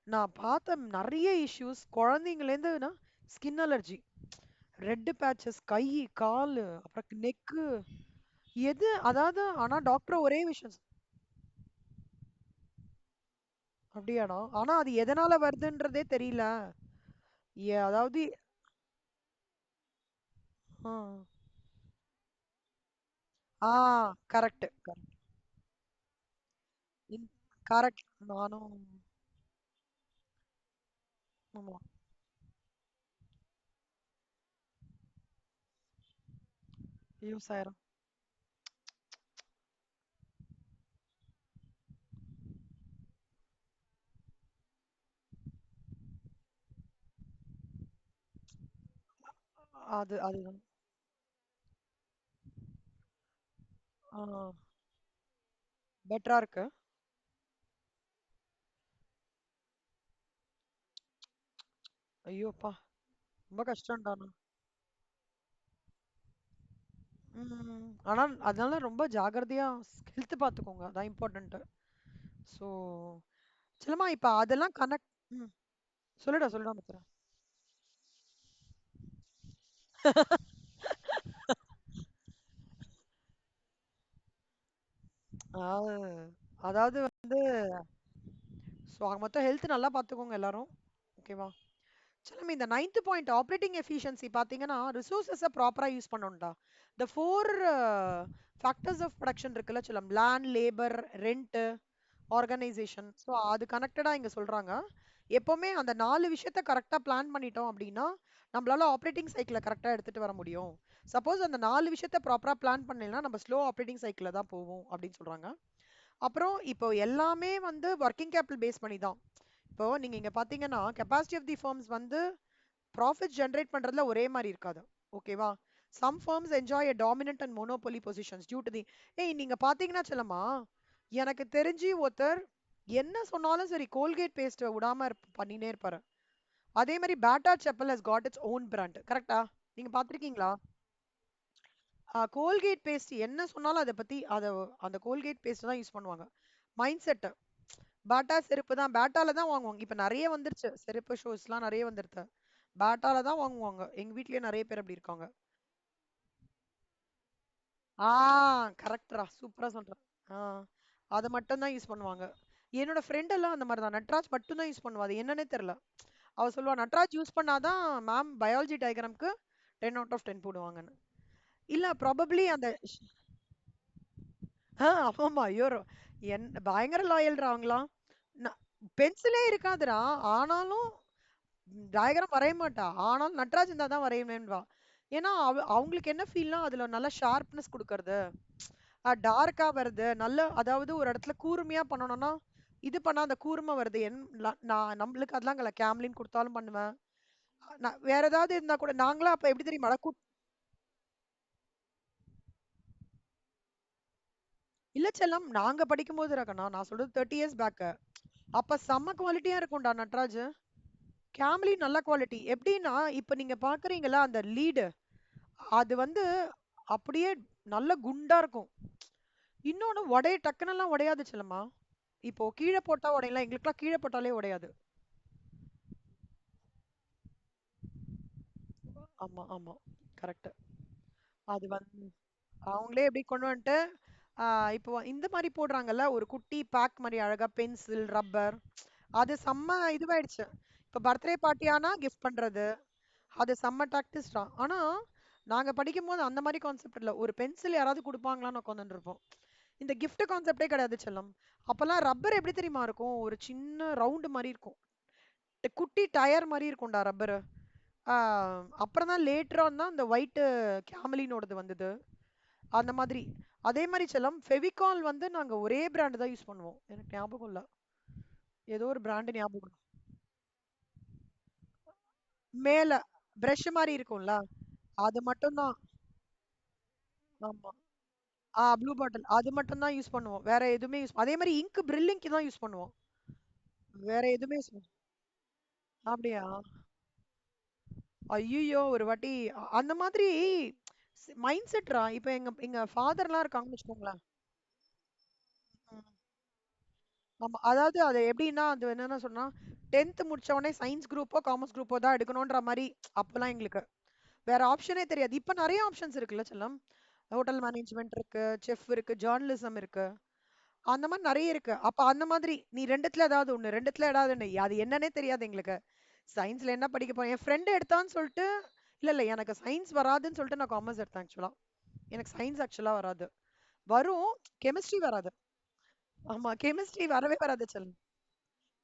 நான் பார்த்த நிறைய இஷ்யூஸ் குழந்தைங்கலேருந்துனா ஸ்கின் அலர்ஜி, ரெட் பேச்சஸ், கை, காலு, அப்புறம் நெக்கு, எது அதாவது. ஆனா டாக்டர் ஒரே விஷயம் அப்படியாடா? ஆனா அது எதனால வருதுன்றதே தெரியல. அதாவது ஆ ஆ கரெக்ட் கரெக்ட். கரெக்ட். நானும் ஆமா, யூஸ் ஆயிரும். அதுதான். ஆ பெட்டரா இருக்கு. ஐயோப்பா, ரொம்ப கஷ்டம்டா. ஆனா அதனால ரொம்ப ஜாக்கிரதையா ஹெல்த் பாத்துக்கோங்க, அதான் இம்பார்ட்டன்ட். ஸோ சிலமா இப்ப அதெல்லாம் கனெக்ட். ம் சொல்லுடா சொல்லுடா மித்ரா. ஆ அதாவது வந்து ஸோ ஆக மொத்தம் ஹெல்த் நல்லா பார்த்துக்கோங்க எல்லாரும். ஓகேவா? சிலமே இந்த 9த் பாயிண்ட் ஆப்பரேட்டிங் எஃபிஷியன்சி பார்த்தீங்கன்னா, ரிசோர்ஸஸ ப்ராப்பரா யூஸ் பண்ணணும்டா. இந்த 4 ஃபேக்டர்ஸ் ஆஃப் புரொடக்ஷன் இருக்குல்ல சிலம். Land, labour, rent, organisation. So அது கனெக்டடா இங்க சொல்றாங்க. எப்பவுமே அந்த 4 விஷயத்த கரெக்ட்டா பிளான் பண்ணிட்டோம் அப்டின்னா, நம்மளால ஆப்பரேட்டிங் சைக்கிள கரெக்ட்டா எடுத்துட்டு வர முடியும். சப்போஸ் அந்த 4 விஷயத்த ப்ராப்பரா பிளான் பண்ணலைன்னா, நம்ம ஸ்லோ ஆப்பரேட்டிங் சைக்கிள்ல தான் போவோம் அப்டின்னு சொல்றாங்க. அப்புறம் இப்போ எல்லாமே வந்து வொர்க்கிங் கேபிட்டல் பேஸ் பண்ணி தான். இப்போ நீங்க இங்க பார்த்தீங்கன்னா, கெப்பாசிட்டி ஆஃப் தி ஃபர்ம்ஸ் வந்து ப்ராஃபிட் ஜெனரேட் பண்றதுல ஒரே மாரி இருக்காது. ஓகேவா? Some firms enjoy a dominant and monopoly positions due to the ஏய் நீங்க பார்த்தீங்கன்னா செல்லம்மா, எனக்கு தெரிஞ்சு ஒருத்தர் என்ன சொன்னாலும் சரி கோல்கேட் பேஸ்ட்ட விடாம பண்ணினே இருப்பாரு. அதே மாரி Bata chappal has got its own brand. கரெக்ட்டா? நீங்க பார்த்திருக்கீங்களா? கோல்கேட் பேஸ்ட் என்ன சொன்னாலும் அத பத்தி அந்த கோல்கேட் பேஸ்ட் தான் யூஸ் பண்ணுவாங்க. Mind set. பாட்டா செருப்பு தான். பேட்டால தான் வாங்குவாங்க. இப்ப நெறைய வந்துருச்சு. செருப்பு ஷூஸ்லாம் நெறைய வந்துருது. பேட்டால தான் வாங்குவாங்க. எங்க வீட்லயே நெறைய பேர் அப்படி இருக்காங்க. ஆ கரெக்ட்ரா. சூப்பரா சொல்ற. ஆ அத மட்டும் தான் யூஸ் பண்ணுவாங்க. என்னோட ஃப்ரெண்ட் எல்லாம் அந்த மாரி தான். நட்ராஜ் மட்டும் தான் யூஸ் பண்ணுவா. அது என்னன்னே தெரியல. அவ சொல்லுவா, "நட்ராஜ் யூஸ் பண்ணா தான் மேம் பயாலஜி டயகிராம்க்கு 10 அவுட் ஆஃப் 10 போடுவாங்கன்னு." இல்ல ப்ராபப்ளி அந்த ஆமாமா. ஐயோ! பயங்கர லாயல்ரா அவங்கலாம். ந பென்சிலே இருக்காதுடா. ஆனாலும் டயகிராம் வரைய மாட்டா. ஆனாலும் நட்ராஜ் இருந்தா தான் வரைவேன்னுவா. ஏன்னா, அவங்களுக்கு என்ன ஃபீல்னா, அதுல நல்ல ஷார்ப்னஸ் குடுக்கறது. டார்க்கா வருது. நல்ல அதாவது ஒரு இடத்துல கூர்மையா பண்ணணும்னா, இது பண்ணா அந்த கூர்மை வருது. நான் நம்மளுக்கு அதெல்லாம் கேம்லின் குடுத்தாலும் பண்ணுவேன். நான் வேற ஏதாவது இருந்தா கூட நாங்கலாம் அப்ப எப்படி தெரியுமாடா? இல்ல செல்லம். நாங்க படிக்கும்போது ரகண்ணா, நான் சொல்றது 30 இயர்ஸ் பேக். அப்ப செம்ம குவாலிட்டியா இருக்கும்டா நட்ராஜ். கேம்லின் நல்ல குவாலிட்டி. எப்படின்னா, இப்ப நீங்க பார்க்குறீங்கல்ல அந்த லீடு, அது வந்து அப்படியே நல்ல குண்டா இருக்கும். இன்னொன்னு டக்குனெல்லாம் உடையாது செல்லம்மா. இப்போ கீழ போட்டா உடையலாம். எங்களுக்கெல்லாம் கீழ போட்டாலே உடையாது. ஆமா, ஆமா. கரெக்ட். அது வந்து அவங்களே எப்படி கொண்டு வந்துட்டு, ஆ இப்போ இந்த மாரி போடுறாங்கல்ல, ஒரு குட்டி பேக் மாரி அழகா பென்சில், ரப்பர். அது செம்ம இதுவாயிடுச்சு. இப்ப பர்த்டே பார்ட்டி ஆனா கிஃப்ட் பண்றது. அது செம்ம டாக்டிஸ் தான். ஆனா, நாங்க படிக்கும்போது அந்த மாரி கான்செப்ட் இல்ல. ஒரு பென்சில் யாராவது குடுப்பாங்களான்னு உட்காந்துட்டு இருப்போம். இந்த கிஃப்ட் கான்செப்டே கிடையாது செல்லம். அப்பல்லாம் ரப்பர் எப்படி தெரியுமா இருக்கும்? ஒரு சின்ன ரவுண்டு மாரி இருக்கும். குட்டி டயர் மாரி இருக்கும்டா ரப்பரு. ஆ அப்புறம் தான் லேட்டர் ஆன் தான் இந்த ஒயிட் கேமலினோடது வந்தது. அந்த மாதிரி. அதே மாரி செல்லம் ஃபெவிகால் வந்து நாங்க ஒரே பிராண்ட் தான் யூஸ் பண்ணுவோம். எனக்கு ஞாபகம் இல்ல. ஏதோ ஒரு பிராண்ட் ஞாபகம் இல்ல. மேல பிரஷ் மாரி இருக்கும்ல. அது மட்டும் தான். ஆமா. ப்ளூ பாட்டில். அது மட்டும் தான் யூஸ் பண்ணுவோம். வேற எதுவுமே அதே மாரி இங்க் பிரில் இங்க் தான் யூஸ் பண்ணுவோம். வேற எதுவுமே அப்படியா? ஐய்யயோ! ஒரு வாட்டி அந்த மாதிரி மைண்ட் செட்ரா. இப்ப எங்க எங்க ஃபாதர்லாம் இருக்காங்கன்னு வச்சுக்கோங்களேன். ம். ஆமா. அதாவது அது எப்படின்னா, அது என்னன்னா சொன்னா, 10th முடிச்ச உடனே சயன்ஸ் குரூப்போ, காமர்ஸ் குரூப்போ தான் எடுக்கணுன்ற மாரி அப்பலாம் எங்களுக்கு. வேற ஆப்ஷனே தெரியாது. இப்ப நெறைய ஆப்ஷன்ஸ் இருக்குல்ல செல்லம். ஹோட்டல் மேனேஜ்மென்ட் இருக்கு, செஃப் இருக்கு, ஜர்னலிசம் இருக்கு. அந்த மாரி நெறைய இருக்கு. அப்ப அந்த மாதிரி நீ 2த்துல ஏதாவது ஒண்ணு, 2த்துல ஏதாவது ஒண்ணு. அது என்னன்னே தெரியாது எங்களுக்கு. சயன்ஸ்ல என்ன படிக்க போறேன்? என் ஃப்ரெண்ட் எடுத்தான்னு சொல்ட்டு இல்ல எனக்கு சயன்ஸ் வராதுன்னு சொல்லிட்டு நான் காமர்ஸ் எடுத்தேன் ஆக்சுவலா. எனக்கு சயன்ஸ் ஆக்சுவலா வராது. வரும். கெமிஸ்ட்ரி வராது. ஆமா. கெமிஸ்ட்ரி வரவே வராது செல்லம்.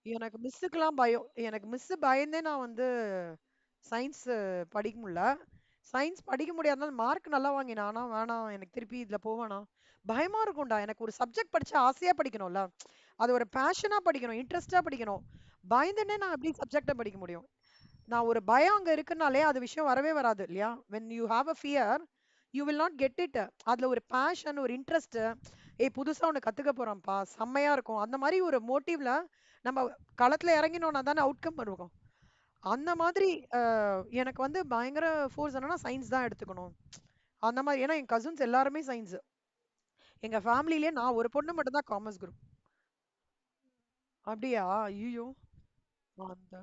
எனக்கு மிஸ்ஸுக்குலாம் பயம். எனக்கு மிஸ் பயந்தே நான் வந்து சயன்ஸ் படிக்க முடியல. சயன்ஸ் படிக்க முடியாதனால மார்க் நல்லா வாங்கினேன். ஆனா வேணாம் எனக்கு திருப்பி இதுல போவேணாம். பயமா இருக்கும்டா. எனக்கு ஒரு சப்ஜெக்ட் படிச்சா ஆசையா படிக்கணும்ல. அது ஒரு பேஷனா படிக்கணும். இன்ட்ரெஸ்ட்டா படிக்கணும். பயந்துன்னே நான் எப்படி சப்ஜெக்ட்ட படிக்க முடியும்? நான் ஒரு பயம் அங்க இருக்குனாலே அது விஷயம் வரவே வராது இல்லையா? when you have a fear you will not get it. அதுல ஒரு பேஷன், ஒரு இன்ட்ரெஸ்ட், ஏய் புதுசா ஒண்ணு கத்துக்க போறோம்ப்பா, செம்மையா இருக்கும். அந்த மாரி ஒரு மோட்டிவ்ல நம்ம களத்துல இறங்கினோம்னா தானே அவுட்கம் இருக்கும். அந்த மாதிரி எனக்கு வந்து பயங்கர ஃபோர்ஸ் என்னன்னா சயின்ஸ் தான் எடுத்துக்கணும். அந்த மாரி ஏன்னா என் கசின்ஸ் எல்லாருமே சயின்ஸ். எங்க ஃபேமிலிலயே நான் ஒரு பொண்ணு மட்டும் தான் காமர்ஸ் குரூப். அப்படியா? ஐய்யயோ! அந்த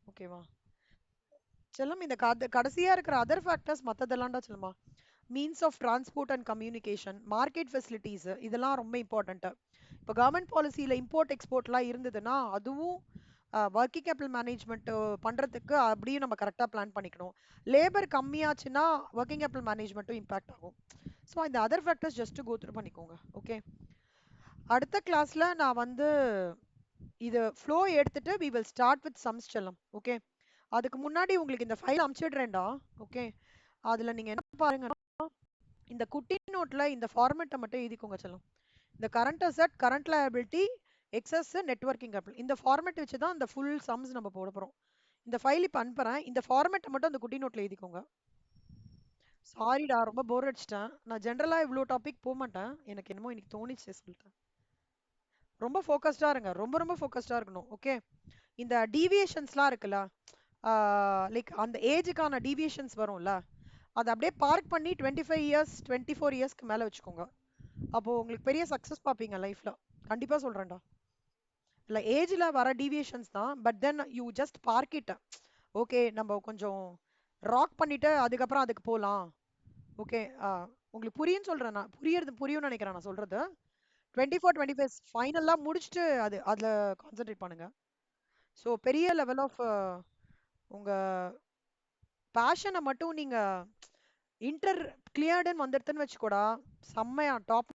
ஓகேவா? செல்லம் இந்த கடைசியா இருக்கிற அதர் ஃபேக்டர்ஸ் மத்ததெல்லாம்டா செல்லம்மா. Means of transport and communication, market facilities, இதெல்லாம் ரொம்ப இம்பார்ட்டன்ட். இப்போ கவர்மெண்ட் பாலிசியில் இம்போர்ட் எக்ஸ்போர்ட்லாம் இருந்ததுன்னா அதுவும் ஒர்க்கிங் கேபிட்டல் மேனேஜ்மெண்ட் பண்றதுக்கு அப்படியும் நம்ம கரெக்டாக பிளான் பண்ணிக்கணும். லேபர் கம்மியாச்சுன்னா ஒர்க்கிங் கேபிட்டல் மேனேஜ்மெண்ட்டும் இம்பாக்ட் ஆகும். ஸோ இந்த other factors just go through பண்ணிக்கோங்க. ஓகே, அடுத்த கிளாஸ்ல நான் வந்து இது ஃப்ளோ எடுத்துட்டு we will start with sums செல்லம். ஓகே, அதுக்கு முன்னாடி உங்களுக்கு இந்த ஃபைல் அனுப்பிச்சிடுறேன்டா. ஓகே, அதுல நீங்க என்ன பாருங்கன்னா இந்த குட்டி நோட்ல இந்த ஃபார்மேட்டை மட்டும் எழுதிக்கோங்க செல்லம். இந்த current asset, current liability, excess, net working capital, இந்த ஃபார்மேட் வச்சு தான் இந்த ஃபுல் சம்ஸ் நம்ம போட போறோம். இந்த ஃபைல் இப்போ அனுப்புறேன், இந்த ஃபார்மேட்டை மட்டும் அந்த குட்டி நோட்ல எழுதிக்கோங்க. சாரிடா, ரொம்ப போர் அடிச்சிட்டேன். நான் ஜென்ரலா இவ்வளோ டாபிக் போக மாட்டேன், எனக்கு என்னமோ இன்னைக்கு தோணிச்சு சொல்லிட்டேன். ரொம்ப ஃபோக்கஸ்டா இருங்க, ரொம்ப ரொம்ப ஃபோக்கஸ்டா இருக்கணும். ஓகே, இந்த டீவியேஷன்ஸ்லாம் இருக்குல்ல, லைக் அந்த ஏஜுக்கான டீவியேஷன்ஸ் வரும்ல, அதை அப்படியே பார்க் பண்ணி 25 இயர்ஸ் 24 இயர்ஸ்க்கு மேலே வச்சுக்கோங்க. அப்போ உங்களுக்கு பெரிய சக்ஸஸ் பார்ப்பீங்க லைஃப்ல. கண்டிப்பா சொல்றேன்டா. இல்லை, ஏஜ்ல வர டீவியேஷன்ஸ் தான், but then you just park it. Okay, நம்ம கொஞ்சம் ராக் பண்ணிட்டு அதுக்கப்புறம் அதுக்கு போகலாம். ஓகே, உங்களுக்கு புரியும்னு சொல்றேன், நான் புரியும்னு நினைக்கிறேன் நான் சொல்றது. 24 25 ஃபைனல்லாம் முடிச்சுட்டு அதுல கான்சென்ட்ரேட் பண்ணுங்க. ஸோ பெரிய லெவல் ஆஃப் உங்க பேஷனை மட்டும் நீங்க இன்டர் கிளியர்டுன்னு வந்துடுதுன்னு வச்சுக்கூடா, செம்மையா டாப்